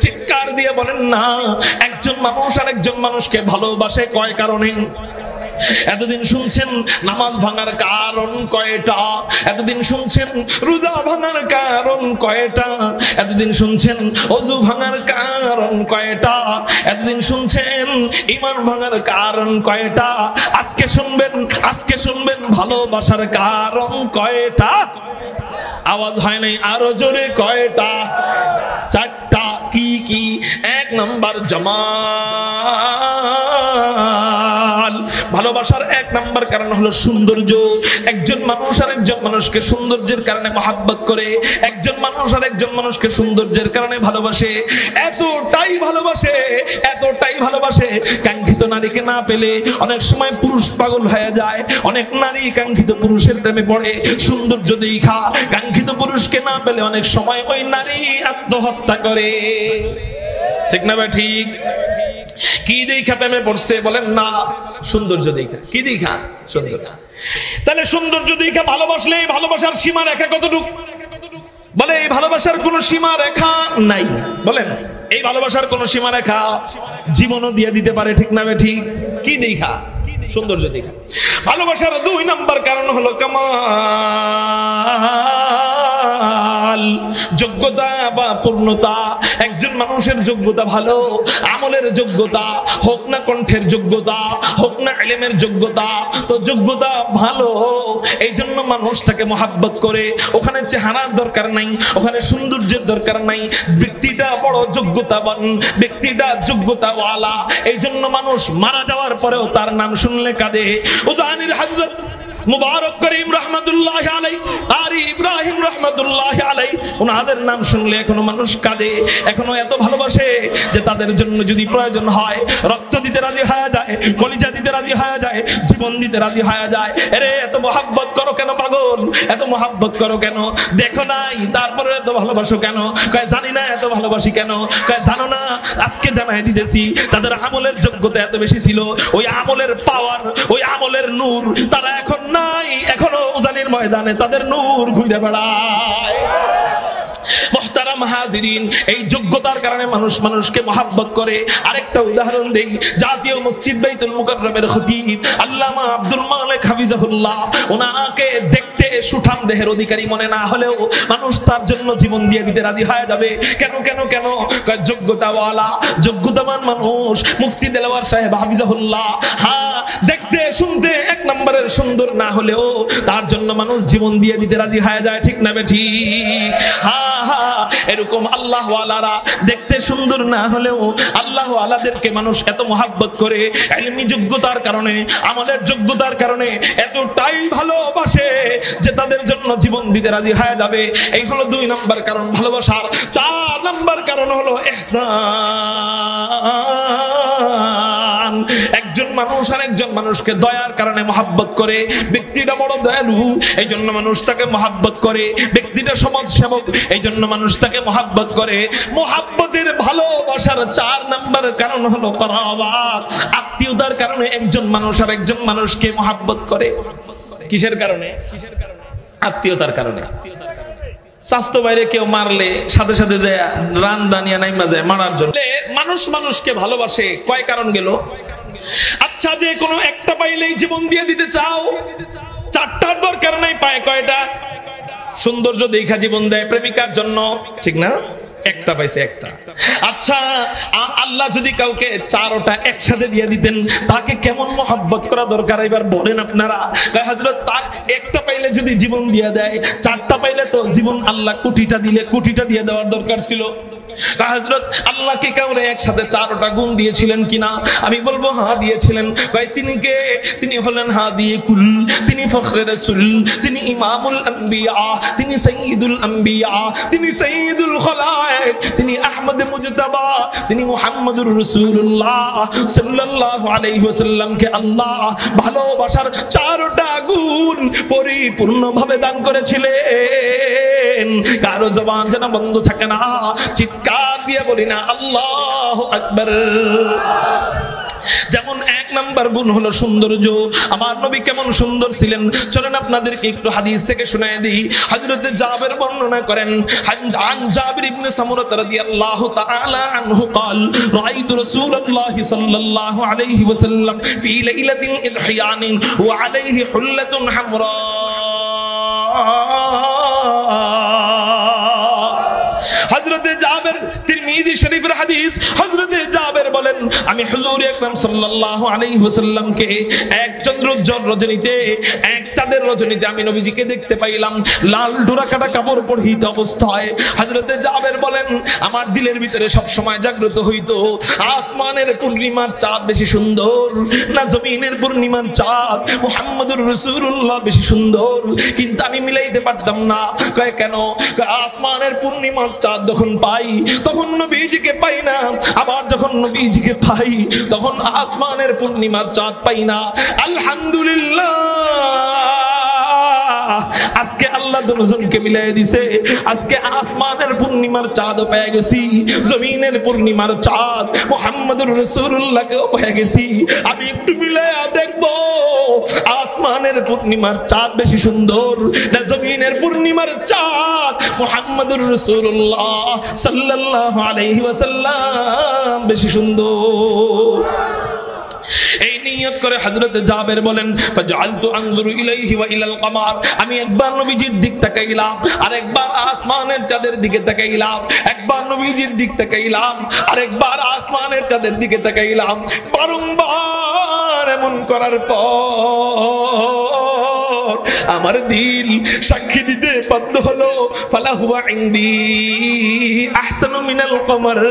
চিৎকার দিয়ে বলেন না, একজন মানুষ আরেকজন মানুষকে ভালোবাসে কয় কারণে? এতদিন শুনছেন নামাজ ভাঙার কারণ কয়টা, এতদিন শুনছেন রোজা ভাঙার কারণ কয়টা, এতদিন শুনছেন ওযু ভাঙার কারণ কয়টা, এতদিন শুনছেন ঈমান ভাঙার কারণ কয়টা। আজকে শুনবেন ভালোবাসার কারণ কয়টা। আওয়াজ হয় নাই, আরো জোরে কয়টা? চারটা। কি কি? এক নাম্বার জামাল, ভালোবাসার এক নাম্বার কারণ হলো সৌন্দর্য। একজন মানুষ আরেকজন মানুষকে সৌন্দর্যের কারণে মহব্বত করে, একজন মানুষ আরেকজন মানুষকে সৌন্দর্যের কারণে ভালোবাসে। এতটাই ভালোবাসে কাঙ্ক্ষিত নারীকে না পেলে অনেক সময় পুরুষ পাগল হয়ে যায়, অনেক নারী কাঙ্ক্ষিত পুরুষের প্রেমে পড়ে সৌন্দর্য দেখা। কাঙ্ক্ষিত পুরুষকে না পেলে অনেক সময় ওই নারী আত্মহত্যা করে, ঠিক না ভাই? ঠিক। কি দেখা প্রেমে পড়ছে বলেন না? সৌন্দর্য দেখা। কি দেখা? সৌন্দর্য। তাহলে সৌন্দর্য দেখা ভালোবাসলে ভালোবাসার সীমা রেখা কতটুকু? বলে এই ভালোবাসার কোন সীমা রেখা নাই। বলেন এই ভালোবাসার কোন সীমা রেখা জীবনও দিয়ে দিতে পারে, ঠিক না ভাই? ঠিক। কি দেখা? সৌন্দর্য দেখা। ভালোবাসার দুই নাম্বার কারণ হলো কামাল, যোগ্যতা বা পূর্ণতা। একজন মানুষের যোগ্যতা ভালো, আমলের যোগ্যতা হোক না, কণ্ঠের যোগ্যতা হোক না, ইলমের যোগ্যতা, তো যোগ্যতা ভালো, এই জন্য মানুষ তাকে মহব্বত করে। ওখানে চেহারার দরকার নাই, ওখানে সৌন্দর্যের দরকার নাই, ব্যক্তিটা বড় যোগ্যতাবান, ব্যক্তিটা যোগ্যতাওয়ালা, এই জন্য মানুষ মারা যাওয়ার পরেও তার নাম শুনলে কাঁদে। উজানির হযরত মুবারক করিম রহমাতুল্লাহ আলাই, কারি ইব্রাহিম রহমাতুল্লাহ আলাই, ওনাদের নাম শুনলে এখনো মানুষ কাঁদে, এখনো এত ভালোবাসে যে তাদের জন্য যদি প্রয়োজন হয় রক্ত দিতে রাজি হয়ে যায়, কলিজা দিতে রাজি হয়ে যায়, জীবন দিতে রাজি হয়ে যায়। আরে এত মহব্বত করো কেন পাগল? এত মহব্বত করো কেন? দেখো নাই তারপরে এত ভালোবাসো কেন? কয় জানি না এত ভালোবাসি কেন? কয় জানো না, আজকে জানাই দিতেছি। তাদের আমলের যোগ্যতা এত বেশি ছিল, ওই আমলের পাওয়ার, ওই আমলের নূর তারা এখন নাই, এখনো উজানির ময়দানে তাদের নূর ঘুরে বেড়ায়। মুহতারাম হাজিরিন, এই যোগ্যতার কারণে মানুষ মানুষকে মহব্বত করে। আরেকটা উদাহরণ দেই, জাতীয় মসজিদ বাইতুল মুকাররমের খতিব আল্লামা আব্দুল মালিক হাফিজাহুল্লাহ, ওনাকে দেখতে সুঠাম দেহের অধিকারী মনে না হলেও মানুষ তার জন্য জীবন দিয়ে দিতে রাজি হয়ে যাবে। কেন কেন কেন? যোগ্যতাওয়ালা, যোগ্যতাবান মানুষ। মুফতি দেলাওয়ার সাহেব হাফিজাহুল্লাহ, হ্যাঁ দেখতে শুনতে এক নম্বরের সুন্দর না হলেও তার জন্য মানুষ জীবন দিয়ে দিতে রাজি হয়ে যায়, ঠিক না বেঠি? হ্যাঁ হ্যাঁ, এরকম আল্লাহ ওয়ালারা দেখতে সুন্দর না হলেও আল্লাহ ওয়ালাদেরকে মানুষ এত মহব্বত করে, ইলমি যোগ্যতার কারণে, আমলের যোগ্যতার কারণে এতটাই ভালোবাসে যে তাদের জন্য জীবন দিতে রাজি হয়ে যাবে। এই হলো দুই নাম্বার কারণ ভালোবাসার। চার নাম্বার কারণ হলো ইহসান। একজন মানুষ আর একজন মানুষকে দয়ার কারণে মহব্বত করে। ব্যক্তিটা বড় দয়ালু, এই জন্য মানুষ তাকে মহব্বত করে। ব্যক্তিটা সমাজ সেবক, এই জন্য মানুষ তাকে মহব্বত করে। মহব্বতের ভালোবাসার চার নাম্বার কারণ হলো করাবাত, আত্মীয়তার কারণে একজন মানুষ আর একজন মানুষকে মহব্বত করে। কিসের কারণে? আত্মীয়তার কারণে। স্বাস্থ্য বাইরে কেউ মারলে সাথে সাথে যায় রান দানিয়া নাইমা যায় মারার জন্য। মানুষ মানুষকে ভালোবাসে কয় কারণ গেল? আচ্ছা, যে কোনো একটা পাইলেই জীবন দিয়ে দিতে চাও, চারটার দরকার নাই, পায় কয়টা? সৌন্দর্য দেখা জীবন দেয় প্রেমিকার জন্য, ঠিক না? একটা পাইছে একটা। আচ্ছা আল্লাহ যদি কাউকে চারটা একসাথে দিয়ে দিতেন তাকে কেমন মহব্বত করা দরকার এবার বলেন আপনারা। হযরত তার একটা পাইলে যদি জীবন দিয়ে দেয়, চারটা পাইলে তো জীবন আল্লাহ কোটিটা দিলে কোটিটা দিয়ে দেওয়ার দরকার ছিল। হযরত আল্লাহ কি কাউরে একসাথে চারটা গুণ দিয়েছিলেন কিনা? আমি বলবো হ্যাঁ দিয়েছিলেন। ভাই তিনি কে? তিনি হলেন হাদিয়ে কুল, তিনি ফখরে রাসূল, তিনি ইমামুল আম্বিয়া, তিনি সাইয়্যিদুল আম্বিয়া, তিনি সাইয়্যিদুল খলায়েক, তিনি আহমদ মুজতাবা, তিনি মুহাম্মদুর রাসূলুল্লাহ সাল্লাল্লাহু আলাইহি ওয়াসাল্লামকে আল্লাহ ভালোবাসার চারটা গুণ পরিপূর্ণভাবে দান করেছিলেন। কারো জবান যেন বন্ধ থাকে না, চিৎকার দিয়ে বলি না আল্লাহু আকবার। যেমন এক নাম্বার গুণ হলো সৌন্দর্য। আমার নবী কেমন সুন্দর ছিলেন চলেন আপনাদেরকে একটু হাদিস থেকে শোনায় দিই। হযরত জাবের বর্ণনা করেন, আন জাবির ইবনে সামুরা রাদিয়াল্লাহু তাআলা আনহু قال রাআইতু রাসূলুল্লাহ সাল্লাল্লাহু আলাইহি ওয়াসাল্লাম ফি লাইলাতিন ইদহিয়ান ওয়া আলাইহি হুল্লাতুন হামরা। হযরতে জাবের তিরমিজি শরীফের হাদিস, হযরতে জাবের বলেন আমি হুজুর আকরাম সাল্লাল্লাহু আলাইহি ওয়াসাল্লামকে এক চন্দ্রোজ্জ্বল রজনীতে, এক চাঁদের রজনীতে আমি নবীজিকে দেখতে পাইলাম লাল ডোরাকাটা কাপড় পরিহিত অবস্থায়। হযরতে জাবের বলেন আমার দিলের ভিতরে সব সময় জাগ্রত হইতো আসমানের পূর্ণিমার চাঁদ বেশি সুন্দর না জমিনের পূর্ণিমার চাঁদ মুহাম্মদুর রাসূলুল্লাহ বেশি সুন্দর, কিন্তু আমি মিলাইতে পারতাম না। কয় কেন? আসমানের পূর্ণিমার চাঁদ যখন পাই তখন নবীজিকে পাই না, আবার যখন নবীজিকে পাই তখন আসমানের পূর্ণিমার চাঁদ পাই না। আলহামদুলিল্লাহ আজকে আল্লাহ দুজনকে মিলাই দিছে, আজকে আসমানের পূর্ণিমার চাঁদও পেয়ে গেছি, জমিনের পূর্ণিমার চাঁদ মুহাম্মদুর রাসূলুল্লাহকেও পেয়ে গেছি। আমি একটু মিলায়া দেখবো আসমানের পূর্ণিমার চাঁদ বেশি সুন্দর না জমিনের পূর্ণিমার চাঁদ মুহাম্মদুর রাসূলুল্লাহ সাল্লাল্লাহু আলাইহি ওয়াসাল্লাম বেশি সুন্দর। এই নিয়ত করে হযরত জাবের বলেন ফাজআলতু আনজুরু ইলাইহি ওয়া ইলাল কমার, আমি একবার নবীজির দিক তাকাইলাম আর একবার আসমানের চাঁদের দিকে তাকাইলাম, একবার নবীজির দিক তাকাইলাম আর একবার আসমানের চাঁদের দিকে তাকাইলাম। বারংবার এমন করার পর আমার দিল সাক্ষী দিতে বাধ্য হলো ফালাহু ইনদি আহসানু মিনাল কমার,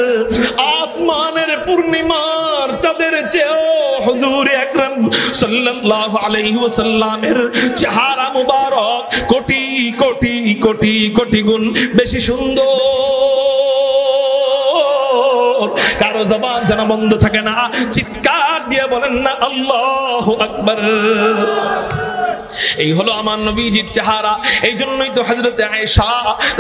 আসমানের পূর্ণিমার চাঁদের চেয়েও হুজুর আকরাম সাল্লাল্লাহু আলাইহি ওয়াসাল্লামের চেহারা মুবারক কোটি কোটি কোটি কোটি গুণ বেশি সুন্দর। কারো জবান যেন বন্ধ থাকে না, চিৎকার দিয়ে বলেন না আল্লাহু আকবার। এই হলো আমার নবীজির চেহারা। এই জন্যই তো হযরতে আয়েশা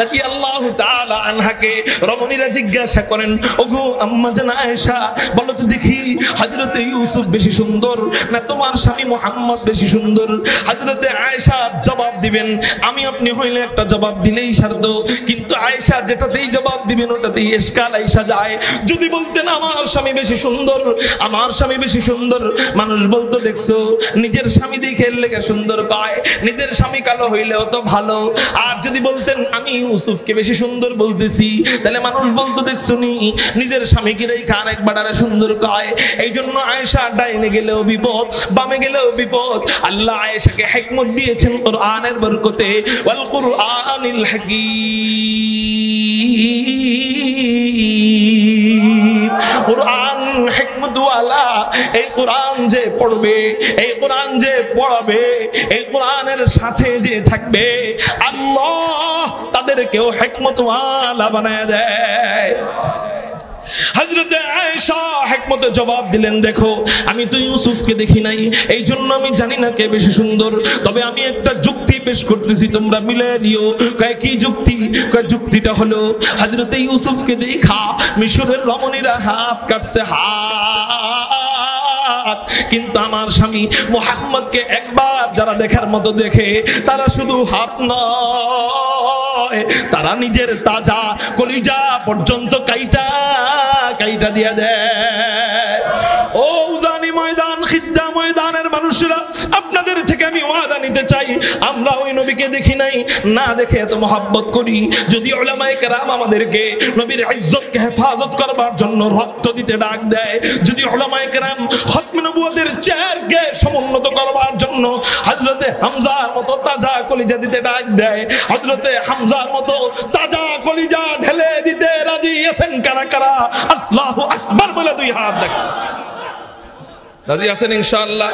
রাদিয়াল্লাহু তাআলা আনহাকে রমণীরা জিজ্ঞাসা করেন, ওগো আম্মা জান আয়েশা বলো তো দেখি হযরতে ইউসুফ বেশি সুন্দর না তোমার স্বামী মুহাম্মদ বেশি সুন্দর? হযরতে আয়েশা জবাব দিবেন, আমি আপনি হইলে একটা জবাব দিলেই সারতো, কিন্তু আয়েশা যেটাতেই জবাব দিবেন ওটাতেই ইশকাল আয়েশা যায়। যদি বলতেন আমার স্বামী বেশি সুন্দর, আমার স্বামী বেশি সুন্দর, মানুষ বলতো দেখছো নিজের স্বামী দেখে লেগে সুন্দর কয়, নিজের স্বামী কালো হইলেও তো ভালো। আর যদি বলতেন আমি ইউসুফকে বেশি সুন্দর বলতেছি তাহলে মানুষ বলতো দেখছুনি নিজের স্বামীকে রেখে আরেকবার আরে সুন্দর কয়। এই জন্য আয়েশা ডাইনে গেলেও বিপদ, বামে গেলেও বিপদ। আল্লাহ আয়েশাকে হিকমত দিয়েছেন কোরআনের বরকতে, ওয়াল কুরআনিল হাকীম। কোরআন হিকমত ওয়ালা, এই কোরআন যে পড়বে, এই কোরআন যে পড়াবে, এই কোরআনের সাথে যে থাকবে আল্লাহ তাদেরকেও হিকমত ওয়ালা বানায় দেয়। হযরতে আয়েশা হিকমতে জবাব দিলেন, দেখো আমি তো ইউসুফকে দেখি নাই, এই জন্য আমি জানি না কে বেশি সুন্দর, তবে আমি একটা যুক্তি পেশ করতেছি তোমরা মিলে দিও। কয় কি যুক্তি? কয় যুক্তিটা হলো হযরতে ইউসুফকে দেখা মিশরের রমণীরা হাত কাটছে হাত, কিন্তু আমার স্বামী মুহাম্মদকে একবার যারা দেখার মতো দেখে তারা শুধু হাত নয়, তারা নিজের তাজা কলিজা পর্যন্ত কাইটা কাইটা দিয়ে দেয়। ও উজানি ময়দান, খিদ্দা ময়দানের মানুষরা, আপনাদের থেকে আমি ওয়াদা নিতে চাই, আমরা ওই নবীকে দেখি নাই, না দেখে এত মহব্বত করি। যদি উলামায়ে কেরাম আমাদেরকে নবীর ইজ্জতকে হেফাজত করবার জন্য রক্ত দিতে ডাক দেয়, যদি উলামায়ে কেরাম খতমে নবুয়তের চেয়ারকে সমুন্নত করবার জন্য হযরতে হামজার মতো তাজা কলিজা দিতে ডাক দেয়, হযরতে হামজার মতো তাজা কলিজা ঢেলে দিতে রাজি আছেন কারা কারা? আল্লাহু আকবার বলে দুই হাত দেখেন। রাজি আছেন ইনশাআল্লাহ?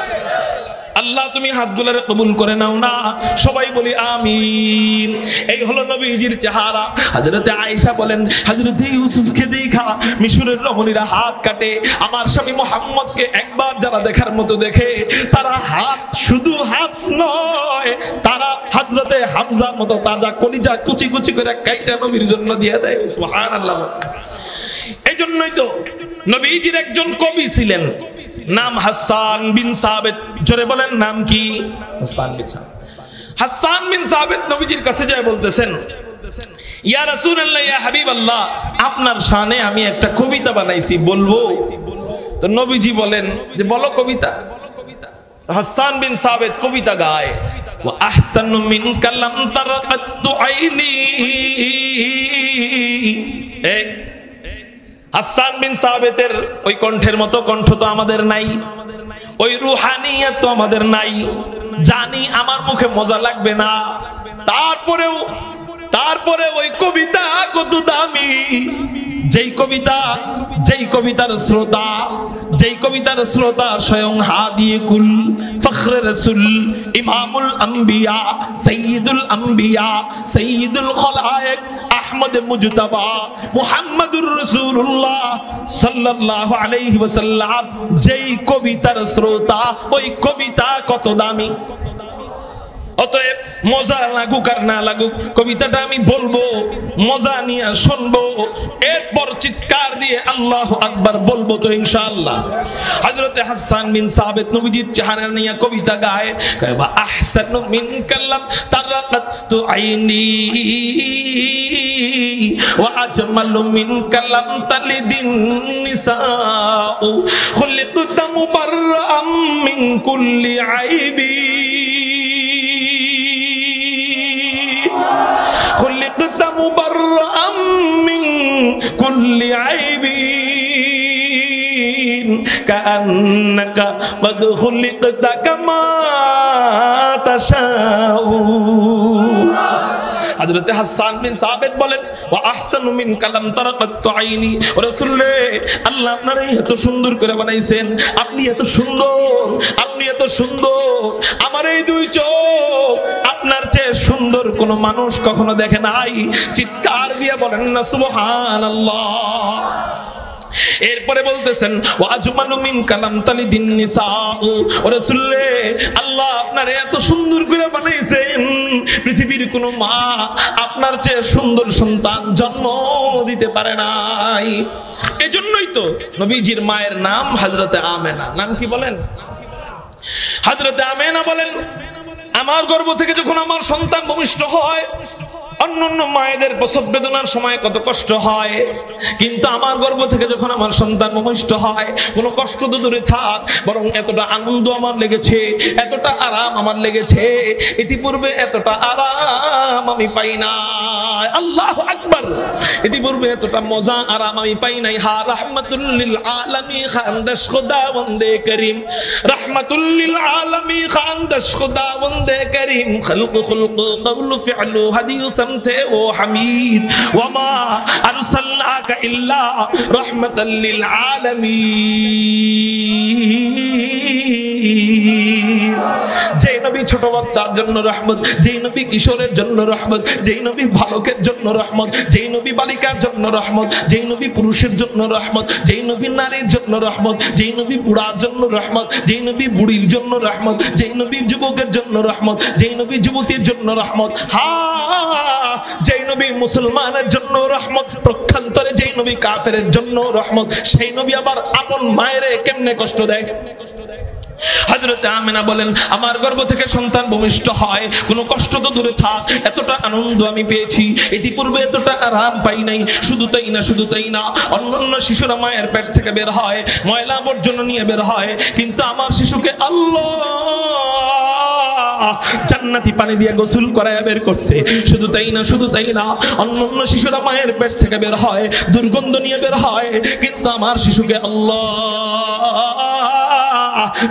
আল্লাহ তুমি হাতগুলোরে কবুল করে নাও না, সবাই বলি আমিন। এই হলো নবীজির চেহারা। হযরতে আয়েশা বলেন, হযরতে ইউসুফকে দেখা মিশরের রমণীরা হাত কাটে, আমার স্বামী মুহাম্মদকে একবার যারা দেখার মতো দেখে, তারা হাত, শুধু হাত নয়, তারা হযরতে হামজার মতো তাজা কলিজা কুচি কুচি করে কাইটা নবীর জন্য দিয়ে দেয়। সুবহানাল্লাহ। এই জন্যই তো নবীজির একজন কবি ছিলেন, নাম হাসান বিন সাবিত। জোরে বলেন নাম কি? হাসান বিন সাবিত। হাসান বিন সাবিত নবীজির কাছে যায় বলতেছেন, ইয়া রাসূলুল্লাহ, ইয়া হাবিবাল্লাহ, আপনার শানে আমি একটা কবিতা বানাইছি, বলবো? তো নবীজি বলেন যে বলো কবিতা। হাসান বিন সাবিত কবিতা গায়, ওয়া আহসানু মিনকা লাম তারাকাতু আইনি। হাসান বিন সাবিতের ওই কণ্ঠের মতো কণ্ঠ তো আমাদের নাই, ওই রুহানিয়ত তো আমাদের নাই। জানি আমার মুখে মজা লাগবে না, তারপরে ওই কবিতা কত দামি। যেই কবিতার শ্রোতা স্বয়ং হাদিয়ে কুল, ফখরে রাসূল, ইমামুল আম্বিয়া, সাইয়্যিদুল আম্বিয়া, সাইয়্যিদুল খলায়েক, আহমদ মুজতাবা, মুহাম্মাদুর রাসূলুল্লাহ সাল্লাল্লাহু আলাইহি ওয়াসাল্লাম। যেই কবিতার শ্রোতা, ওই কবিতা কত দামি। অতএব মজা লাগুক আর না লাগুক, কবিতাটা আমি বলবো, মজা নিয়ে শুনবো, এরপর চিৎকার দিয়ে আল্লাহু আকবার বলবো তো ইনশাআল্লাহ। হযরতে হাসান বিন সাবিত নবীজির চেহারা নিয়ে কবিতা গায়, বা আহসানু মিনকা লাম তারাকাতু আইনি ওয়া আজমালু মিনকা লাম তালিদিন নিসাউ খুলিকতা মুবাররাম মিন কুল্লি আইবি خلقت مبرأ من كل عيب كأنك قد خلقت كما تشاء। হযরতে হাসান বিন সাবিত বলেন, ওয়া আহসানু মিনকা লাম তারাকাতু আইনি। ও রাসূল রে, আল্লাহ আপনারে এত সুন্দর করে বানাইছেন, আপনি এত সুন্দর, আমার এই দুই চোখ আপনার চেয়ে সুন্দর কোন মানুষ কখনো দেখে নাই। চিৎকার দিয়ে বলেন না সুবহানাল্লাহ। এরপরে বলতেছেন, ওয়া আজমালু মিনকা লাম তালিদিন নিসাউ। ও রাসূল রে, আল্লাহ আপনারে এত সুন্দর করে বানাইছেন, পৃথিবীর কোন মা আপনার চেয়ে সুন্দর সন্তান জন্ম দিতে পারে নাই। এজন্যই তো নবীজির মায়ের নাম হযরতে আমেনা। নাম কি বলেন? হযরতে আমেনা বলেন, আমার গর্ভ থেকে যখন আমার সন্তান ভূমিষ্ঠ হয়, অন্যান্য মায়েদের প্রসব বেদনার সময় কত কষ্ট হয়, কিন্তু আমার গর্ভ থেকে যখন আমার সন্তান ভূমিষ্ঠ হয়, কোনো কষ্ট তো দূরে থাক, বরং এতটা আনন্দ আমার লেগেছে, এতটা আরাম আমার লেগেছে, ইতিপূর্বে এতটা আরাম আমি পাই নাই। আল্লাহু আকবার। ইতিপূর্বে এতটা মজা আরাম আমি পাই নাই। হা রাহমাতুল লিল আলামিন খানদাস খুদা বন্দে করিম, রাহমাতুল লিল আলামিন খানদাস খুদা বন্দে করিম, খলক কওলু ফি'লু হাদিয়ু সামতে ও হামিদ, ওয়া মা আরসালনাকা ইল্লা রাহমাতাল লিল আলামিন। যেই নবী ছোট বাচ্চার জন্য রহমত, যেই নবী কিশোরের জন্য রহমত, যেই নবী বালকের জন্য রহমত, যেই নবী বালিকার জন্য রহমত, যেই নবী পুরুষের জন্য রহমত, যেই নবী নারীর জন্য রহমত, যেই নবী বুড়ার জন্য রহমত, যেই নবী বুড়ির জন্য রহমত, যেই নবী যুবকের জন্য রহমত, যেই নবী যুবতীর জন্য রহমত, যেই নবী মুসলমানের জন্য রহমত, প্রক্ষান্তরে যেই নবী কাফেরের জন্য রহমত, সেই নবী আবার আপন মায়েরে কেমনে কষ্ট দেয়। হযরতে আমেনা বলেন, আমার গর্ভ থেকে সন্তান ভূমিষ্ঠ হয়, কোনো কষ্ট তো দূরে থাক, এতটা আনন্দ আমি পেয়েছি, ইতিপূর্বে এতটা আরাম পাই নাই। শুধু তাই না, অন্যান্য শিশুরা মায়ের পেট থেকে বের হয়, ময়লা আবর্জনা নিয়ে বের হয়, কিন্তু আমার শিশুকে আল্লাহ জান্নাতি পানি দিয়ে গোসল করায় বের করছে। শুধু তাই না, শুধু তাই না, অন্যান্য শিশুরা মায়ের পেট থেকে বের হয়, দুর্গন্ধ নিয়ে বের হয়, কিন্তু আমার শিশুকে আল্লাহ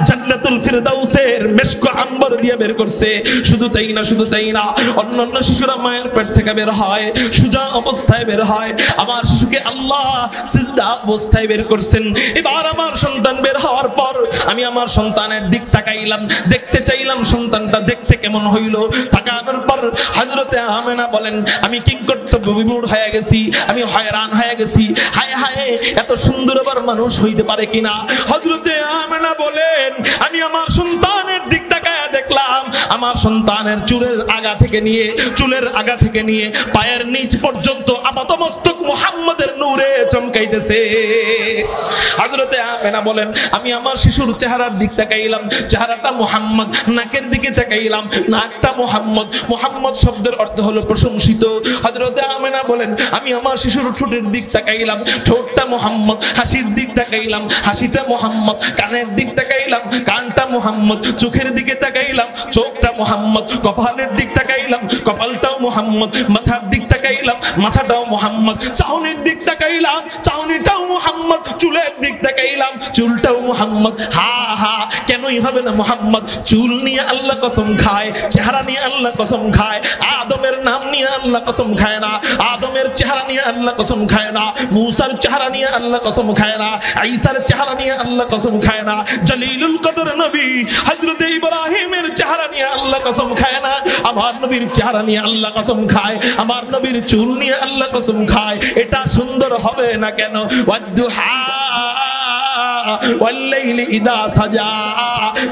জান্নাতুল ফিরদাউসের মেশক আম্বর দিয়ে বের করছে। শুধু তাই না, শুধু তাই না, অন্যান্য শিশুরা মায়ের পেট থেকে বের হয় সোজা অবস্থায় বের হয়, আমার শিশুকে আল্লাহ সিজদা অবস্থায় বের করছেন। এবার আমার সন্তান বের হওয়ার পর আমি আমার সন্তানের দিক তাকাইলাম, দেখতে চাইলাম সন্তানটা দেখতে কেমন হইল। তাকানোর পর হযরতে আমেনা বলেন আমি কিংকর্তব্য বিমূঢ় হয়ে গেছি, আমি হয়রান হয়ে গেছি, হায় হায় এত সুন্দর আবার মানুষ হইতে পারে কিনা। হযরতে আমেনা বলেন আমি আমার সন্তানের দিক তাকায়া দেখলাম আমার সন্তানের চুলের আগা থেকে নিয়ে পায়ের নিচ পর্যন্ত আপাতমস্তক মুহাম্মদের নূরে চমকাইতেছে। হযরতে আমেনা বলেন আমি আমার শিশুর চেহারার দিক তাকাইলাম, চেহারাটা মুহাম্মদ, নাকের দিকে তাকাইলাম, নাকটা মুহাম্মদ, মুহাম্মদ শব্দের অর্থ হলো প্রশংসিত। হযরতে আমেনা বলেন আমি আমার শিশুর ঠোঁটের দিক তাকাইলাম, ঠোঁটটা মুহাম্মদ, হাসির দিক তাকাইলাম, হাসিটা মুহাম্মদ, কানের দিক তাকাইলাম, কানটা মুহাম্মদ, চোখের দিকে তাকাইলাম, চোখটা মুহাম্মদ, কপালের দিক তাকাইলাম, কপালটাও মুহাম্মদ, মাথার দিক তাকাইলাম, মাথাটাও মুহাম্মদ, চাহনির দিক তাকাইলাম, চাহনিটাও মুহাম্মদ, চুলের দিক তাকাইলাম, চুলটাও মুহাম্মদ। হা হা কেনই হবে না মুহাম্মদ? চুল নিয়ে আল্লাহ কসম খায়, চেহারা নিয়ে আল্লাহ কসম খায়, আদমের নাম নিয়ে আল্লাহ কসম খায় না, আদমের চেহারা নিয়ে আল্লাহ কসম খায় না, মূসার চেহারা নিয়ে আল্লাহ কসম খায় না, ঈসার চেহারা নিয়ে আল্লাহ কসম খায় না, জলিলুল কদর নবী হযরতে ইব্রাহিমের চেহারা নিয়ে আল্লাহ কসম খায় না, আমার নবীর চেহারা নিয়ে আল্লাহ কসম খায়, আমার নবীর চুল নিয়ে আল্লাহ কসম খায়। এটা সুন্দর হবে না কেন? ওয়াদ্দুহা ওয়াল্লাইলি ইযা সাজা,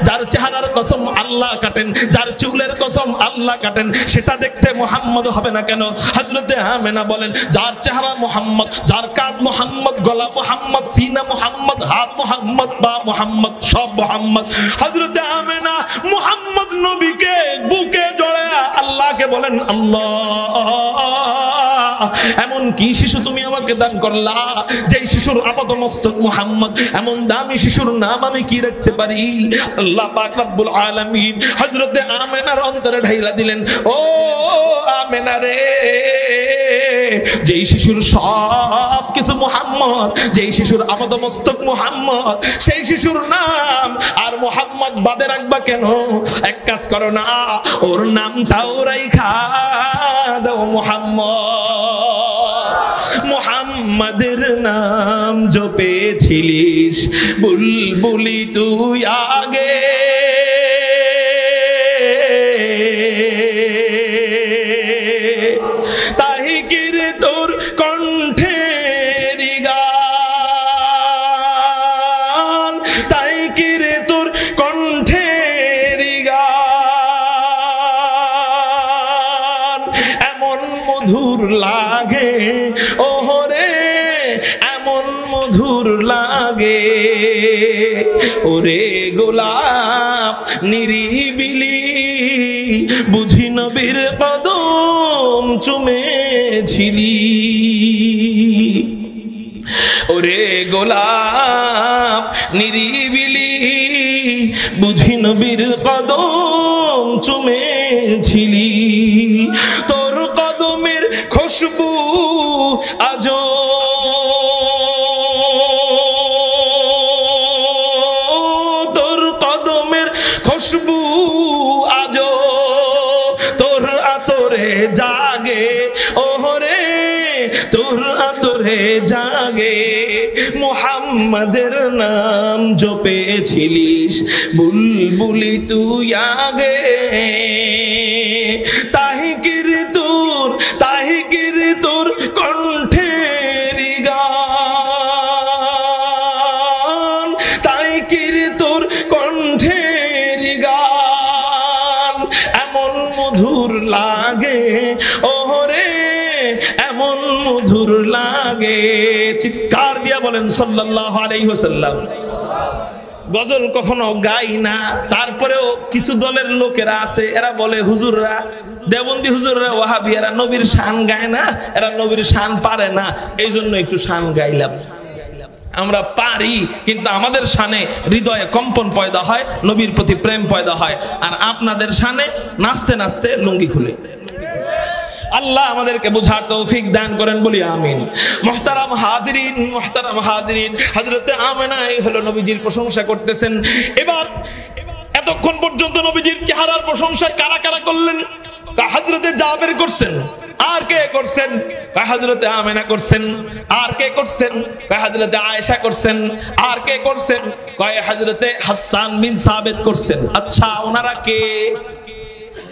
যার চেহারার কসম আল্লাহ কাটেন, যার চুলের কসম আল্লাহ কাটেন, সেটা দেখতে মুহাম্মদ হবে না কেন? হযরতে আমেনা বলেন যার চেহারা মুহাম্মদ, যার কাঁধ মুহাম্মদ, গলা মুহাম্মদ, সিনা মুহাম্মদ, হাত মুহাম্মদ, পা মুহাম্মদ, সব মুহাম্মদ। হযরতে আমেনা মুহাম্মদ নবীকে বুকে জড়ায়া আল্লাহকে বলেন আল্লাহ এমন কি শিশু তুমি আমাকে দান করলা, যেই শিশুর আপাতমস্তক মুহাম্মদ, এমন দামি শিশুর নাম আমি কি রাখতে পারি? আল্লাহ পাক রব্বুল আলামিন হযরতে আমেনার অন্তরে ঢাইলা দিলেন, ও আমেনা রে, যেই শিশুর সব কিছু মুহাম্মদ, যেই শিশুর আপাতমস্তক মুহাম্মদ, সেই শিশুর নাম আর মুহাম্মদ বাদে রাখবা কেন? এক কাজ করো না, ওর নামটাও রাইখা দাও মুহাম্মদ। মুহাম্মাদের নাম জপেছিলিস বুলবুলি তুই আগে, তাই কিরে তোর কণ্ঠের গান, তাই কিরে তোর কণ্ঠের গান এমন মধুর লাগে, ওহরে এমন মধুর লাগে, ওরে গোলাপ নিরিবিলি বুঝি নবীর কদম চুমেছিলি, ওরে গোলাপ নিরিবিলি বুঝি নবীর কদম চুমেছিলি, তোর কদমের খুশবু আজো খুশবু আজো তোর আতরে জাগে, ওহরে তোর আতরে জাগে। মুহাম্মাদের নাম জপেছিলিস বুলবুলি তুই আগে, তাহিকির তোর কণ্ঠের গান, তাহিকির তোর কণ্ঠের গান এমন মধুর লাগে, ওহরে এমন মধুর লাগে। চিৎকার দিয়া বলেন সাল্লাল্লাহু আলাইহি ওয়াসাল্লাম। গজল কখনো গাই না, তারপরেও কিছু দলের লোকেরা আছে, এরা বলে হুজুররা, দেওবন্দি হুজুররা, ওয়াহাবি, এরা নবীর শান গায় না, এরা নবীর শান পারে না, এই জন্য একটু শান গাইলাম। আমরা পারি, কিন্তু আমাদের শানে হৃদয়ে কম্পন পয়দা হয়, নবীর প্রতি প্রেম পয়দা হয়। আর আপনাদের শানে নাচতে নাচতে লুঙ্গি খুলে। আল্লাহ আমাদেরকে বোঝার তৌফিক দান করেন, বলি আমিন। মুহতারাম হাজিরিন, হযরতে আমেনা এই হলো নবীজির প্রশংসা করতেছেন। এবার এতক্ষণ পর্যন্ত নবীজির চেহারার প্রশংসা কারা কারা করলেন? হযরতে জাবের করছেন, আর কে করছেন? হযরতে আমেনা করছেন, আর কে করছেন? হযরতে আয়েশা করছেন, আর কে করছেন? হযরতে হাসান বিন সাবিত করছেন। আচ্ছা, ওনারা কে?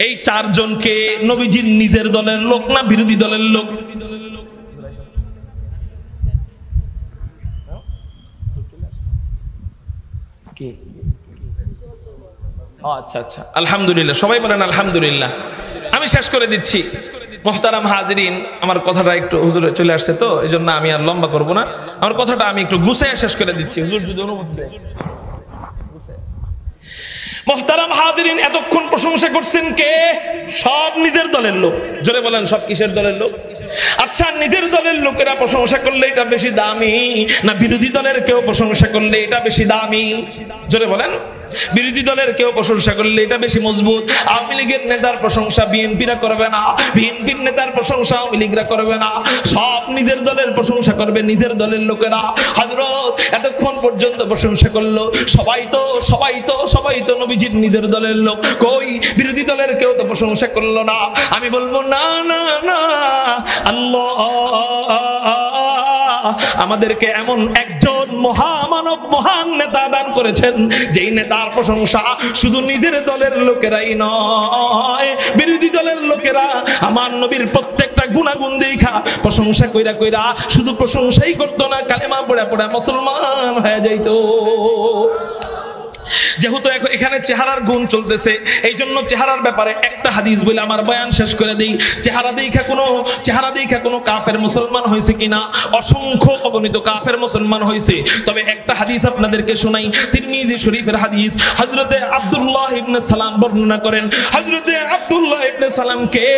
এই চারজনকে নবীজির নিজের দলের লোক না বিরোধী দলের লোক? আচ্ছা আচ্ছা, আলহামদুলিল্লাহ, সবাই বলেন আলহামদুলিল্লাহ। আমি শেষ করে দিচ্ছি। মুহতারাম হাজিরিন, আমার কথাটা একটু হুজুরে চলে আসছে তো এই জন্য আমি আর লম্বা করব না, আমার কথাটা আমি একটু গুছিয়ে শেষ করে দিচ্ছি, হুজুর যদি অনুমতি দেয়। মুহতারাম হাজিরিন, এতক্ষণ প্রশংসা করছেন কে? সব নিজের দলের লোক। জোরে বলেন, সব কিসের দলের লোক? আচ্ছা, নিজের দলের লোকেরা প্রশংসা করলে এটা বেশি দামি, না বিরোধী দলের কেউ প্রশংসা করলে এটা বেশি দামি? জোরে বলেন। বিরোধী দলের কেউ প্রশংসা করলে এটা বেশি মজবুত। আওয়ামী লীগের নেতার প্রশংসা বিএনপিরা করবে না, বিএনপির নেতার প্রশংসা আওয়ামী লীগরা করবে না, সব নিজের দলের প্রশংসা করবে নিজের দলের লোকেরা। হযরত এতক্ষণ পর্যন্ত প্রশংসা করলো, সবাই তো নবীজির নিজের দলের লোক, কই বিরোধী দলের কেউ তো প্রশংসা করলো না। আমি বলবো না না না, আল্লাহ আমাদেরকে এমন একজন মহামানব, মহান নেতা দান করেছেন, যেই নেতার প্রশংসা শুধু নিজের দলের লোকেরাই নয়, বিরোধী দলের লোকেরা আমার নবীর প্রত্যেকটা গুণাগুণ দেখা প্রশংসা কইরা কইরা শুধু প্রশংসাই করতো না, কালেমা পড়া পড়া মুসলমান হয়ে যাইতো। যেহেতু এখানে চেহারার গুণ চলতেছে, এই জন্য চেহারার ব্যাপারে একটা হাদিস বলে আমার বয়ান শেষ করে দিই। চেহারা দেখা কোনো কাফের মুসলমান হয়েছে কিনা? অসংখ্য অগণিত কাফের মুসলমান হয়েছে। তবে একটা হাদিস আপনাদেরকে শোনাই, তিরমিজি শরীফের হাদিস। হযরতে আব্দুল্লাহ ইবনে সালাম বর্ণনা করেন। হযরতে আব্দুল্লাহ ইবনে সালাম কে?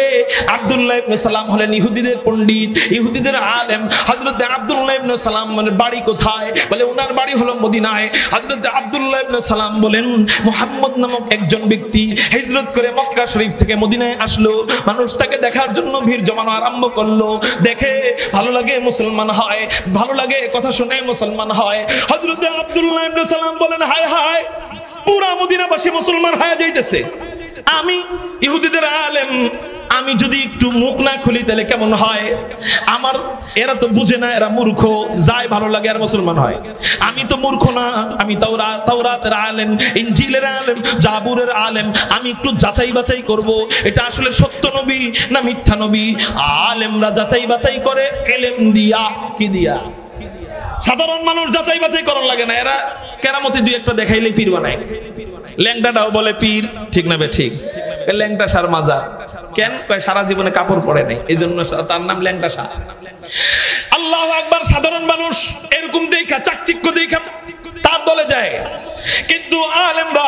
আব্দুল্লাহ ইবনে সালাম হলেন ইহুদিদের পণ্ডিত, ইহুদিদের আলেম। হযরতে আব্দুল্লাহ ইবনে সালাম মানে বাড়ি কোথায়? বলে ওনার বাড়ি হলো মদিনায়। হযরতে আব্দুল্লাহ ইবনে সালাম বলেন, মুহাম্মদ নামক একজন ব্যক্তি হিজরত করে মক্কা শরীফ থেকে মদিনায় আসলো। মানুষ তাকে দেখার জন্য ভিড় জমানো আরম্ভ করলো। দেখে ভালো লাগে মুসলমান হয়, ভালো লাগে কথা শুনে মুসলমান হয়। হযরতে আব্দুল্লাহ ইবনে সালাম বলেন, হায় হায়, পুরা মদিনাবাসী মুসলমান হয়ে যাইতেছে, আমি ইহুদিদের আলেম, আমি যদি একটু মুখ না খুলি তাহলে কেমন হয়? আমার এরা তো বুঝে না, এরা মূর্খ, যাই ভালো লাগে আর মুসলমান হয়। আমি তো মূর্খ না, আমি তাওরাতের আলেম, ইনজিলের আলেম, জাবুরের আলেম, আমি একটু যাচাই বাছাই করব এটা আসলে সত্য নবী না মিথ্যা নবী। আলেমরা যাচাই বাছাই করে এলেম দিয়া, কি দিয়া? সাধারণ মানুষ যাচাই বাছাই করার লাগে না, এরা কেরামতি দুই একটা দেখাইলে পীর বানায়। ল্যাংটাটাও বলে পীর, ঠিক না বে ঠিক? ল্যাংটা সার মাজার কেন? সারা জীবনে কাপড় পরে নাই, এই জন্য তার নাম ল্যাংটা সার। আল্লাহু আকবার। সাধারণ মানুষ এরকম দেখা, চাকচিক্য দেখা তার দলে যায়, কিন্তু আলেমরা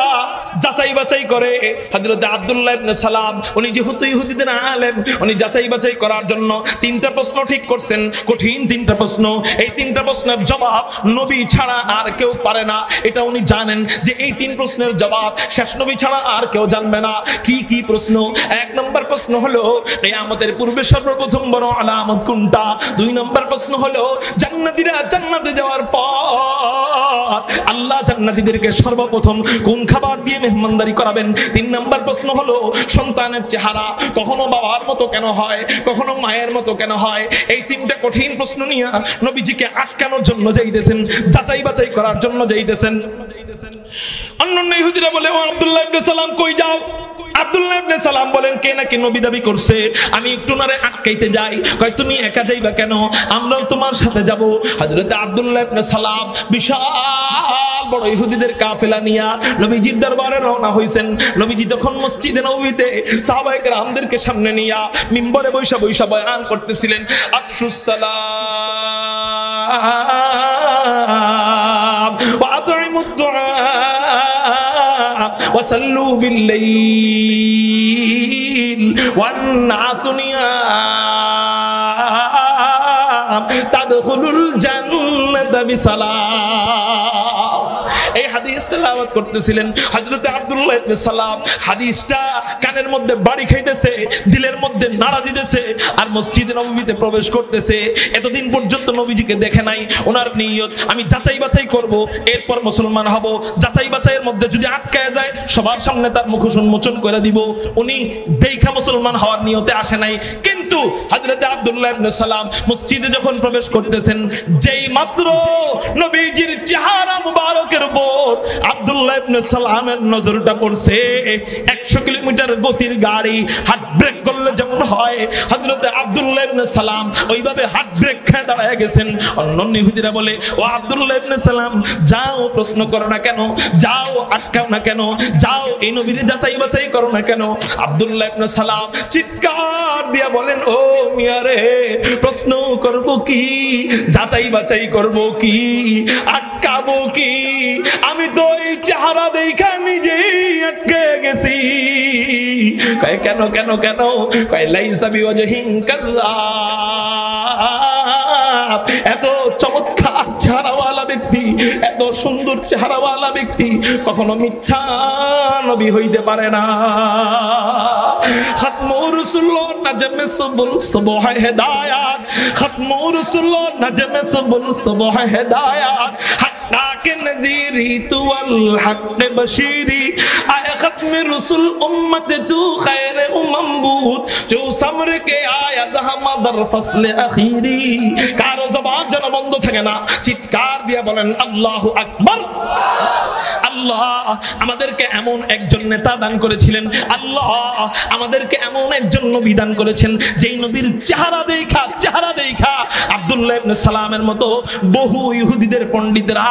যাচাই বাছাই করে। হযরত আব্দুল্লাহ ইবনে সালাম উনি যেহেতু ইহুদিদের আলেম, উনি যাচাই বাছাই করার জন্য তিনটা প্রশ্ন ঠিক করছেন, কঠিন তিনটা প্রশ্ন। এই তিনটা প্রশ্নের জবাব নবী ছাড়া আর কেউ পারে না, এটা উনি জানেন যে এই তিন প্রশ্নের জবাব শেষ নবী ছাড়া আর কেউ জানবে না। কি কি প্রশ্ন? এক নম্বর প্রশ্ন হলো কিয়ামতের পূর্বে সর্বপ্রথম বড় আলামত কোনটা? দুই নম্বর প্রশ্ন হলো জান্নাতীরা জান্নাতে যাওয়ার পর আল্লাহ জান্নাতীদেরকে সর্বপ্রথম কোন খাবার দিয়ে মেহমানদারি করাবেন? তিন নম্বর প্রশ্ন হলো সন্তানের চেহারা কখনো বাবার মতো কেন হয়, কখনো মায়ের মতো কেন হয়? এই তিনটা কঠিন প্রশ্ন নিয়ে নবীজিকে আটকানোর জন্য যাইতেছেন, যাচাই বাছাই করার জন্য যাইতেছেন। অন্যান্য ইহুদিরা বলে, ও আব্দুল্লাহ ইবনে সালাম কই যাও? আব্দুল্লাহ ইবনে সালাম বলেন, কে নাকি নবী দাবি করছে, আমি একটু নারে আটকাইতে যাই। কয় তুমি একা যাইবা কেন? আমরাও তোমার সাথে যাব। হযরত আব্দুল্লাহ ইবনে সালাম বিশাল বড় ইহুদিদের কাফেলা নিয়া নবীজির দরবারে রওনা হইছেন। নবীজি তখন মসজিদে নববীতে সাহাবায়ে কেরামদেরকে সামনে নিয়া মিম্বরে বৈশা বৈশা বয়ান করতেছিলেন, আফশুস সালাম ওয়া আতইমুদ দুআ ওয়া সাল্লু বিল লাইল ওয়ান নাসু নিয়াম সালাম তাদখুলুল জান্নাতা বিসালাম। এই হাদিস তেলাওয়াত করতেছিলেন হযরত আব্দুল্লাহ ইবনে সালাম। হাদিসটা কানের মধ্যে বাড়ি খাইতেছে, দিলের মধ্যে নাড়া দিতেছে, আর মসজিদে নববীতে প্রবেশ করতেছে। এতদিন পর্যন্ত নবীজিকে দেখে নাই। ওনার নিয়ত আমি যাচাই বাছাই করব, এরপর মুসলমান হব। যাচাই বাছাইয়ের মধ্যে যদি আটকায় যায় সবার সামনে তার মুখ উন্মোচন করে দিব। উনি দেখা মুসলমান হওয়ার নিয়তে আসে নাই। কিন্তু হযরত আব্দুল্লাহ ইবনে সালাম মসজিদে যখন প্রবেশ করতেছেন, যেই মাত্র নবীজির চেহারা মুবারকের উপর আব্দুল্লাহ ইবনে সালামের নজরটা পড়ছে, 100 কিলোমিটার গতির গাড়ি হাত ব্রেক করলে যেমন হয়, হযরত আব্দুল্লাহ ইবনে সালাম ওইভাবে হাত ব্রেক খেয়ে দাঁড়ায় গেছেন। অন্য ইহুদিরা বলে, ও আব্দুল্লাহ ইবনে সালাম, যাও প্রশ্ন করো না কেন, যাও আটকাও না কেন, যাও এই নবীর যাচাই বাছাই করো না কেন? আব্দুল্লাহ ইবনে সালাম চিৎকার দিয়া বলেন, ও মিয়া রে, প্রশ্ন করব কি, যাচাই বাছাই করব কি, আটকাবো কি? আমি তো এই চেহারা দেখা নিজেই আটকে গেছি। কয় কেন কেন কেন? কয় লাইসা বিওয়াজহিন কাযাব, এত চমৎকার চেহারাওয়ালা ব্যক্তি, এত সুন্দর চেহারাওয়ালা ব্যক্তি কখনো মিথ্যা নবী হইতে পারে না। খাতমুর রাসূলুল্লাহ নাজমে সুবুল সুবহ হেদায়াত, খাতমুর রাসূলুল্লাহ নাজমে সুবুল সুবহ হেদায়াত, হাক্কাকে নজিরি তুল হক বশিরি, আয় খাতমে রাসূল উম্মত তু খায়র উম্মবুত, जो समर के आया दहमदर फसल अखीरी। কারো জবান যেন বন্ধ থাকে না, চিৎকার দিয়ে বলেন আল্লাহু আকবার। আল্লাহ আমাদেরকে এমন একজন নেতা দান করেছিলেন, আল্লাহ আমাদেরকে এমন একজন নবী দান করেছেন, যেই নবীর চেহারা দেখা আব্দুল্লাহ ইবনে সালামের মতো বহু ইহুদিদের পণ্ডিতরা,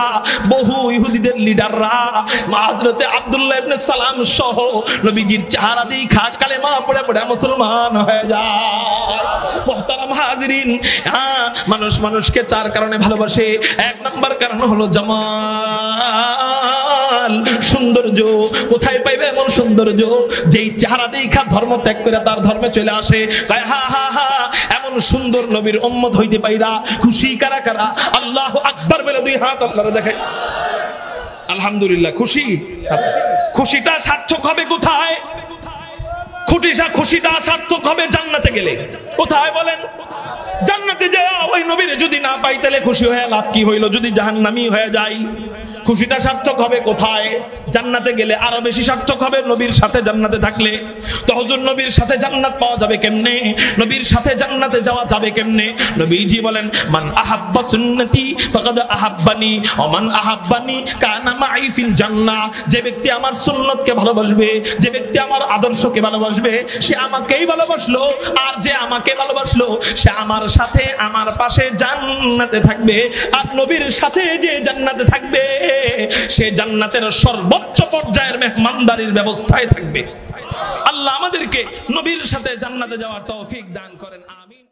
বহু ইহুদিদের লিডাররা হযরত আব্দুল্লাহ ইবনে সালাম সহ নবীজির চেহারা দেখা কালেমা পড়ে পড়ে মুসলমান হয়ে যায়। মুহতারাম হাজিরিন, মানুষ মানুষকে চার কারণে ভালোবাসে। এক নাম্বার কারণ হলো জামাল, সৌন্দর্য। কোথায় পাইবে এমন সৌন্দর্য? যেই চেহারা দেখা ধর্ম ত্যাগ করে তার ধর্মে চলে আসে। হা হা হা, এমন সুন্দর নবীর উম্মত হইতে পাইরা খুশি কারা কারা? আল্লাহু আকবার বলে দুই হাত আল্লাহরে দেখায় আলহামদুলিল্লাহ। খুশি, খুশিটা সার্থক হবে কোথায়? খুশিটা সার্থক হবে জান্নাতে গেলে। কোথায় বলেন? জান্নাতে যাওয়া। ওই নবীরে যদি না পাই তাহলে খুশি হয়ে লাভ কি হইল? যদি জাহান্নামী হয়ে যাই, খুশিটা সার্থক হবে কোথায়? জান্নাতে গেলে। আরো বেশি সার্থক হবে নবীর সাথে জান্নাতে থাকলে। তো হুজুর নবীর সাথে জান্নাত পাওয়া যাবে কেমনে? নবীর সাথে জান্নাতে যাওয়া যাবে কেমনে? নবীজি বলেন, মান আহাব্বা সুন্নতি ফাকাদ আহাব্বানি ওয়া মান আহাব্বানি কানা মাই ফিল জান্নাহ। যে ব্যক্তি আমার সুন্নতকে ভালোবাসবে, যে ব্যক্তি আমার আদর্শকে ভালোবাসবে, সে আমাকেই ভালোবাসলো। আর যে আমাকে ভালোবাসলো সে আমার সাথে আমার পাশে জান্নাতে থাকবে। আর নবীর সাথে যে জান্নাতে থাকবে সে জান্নাতের সর্বোচ্চ পর্যায়ের মেহমানদারির ব্যবস্থায় থাকবে। আল্লাহ আমাদেরকে নবীর সাথে জান্নাতে যাওয়ার তৌফিক দান করেন, আমিন।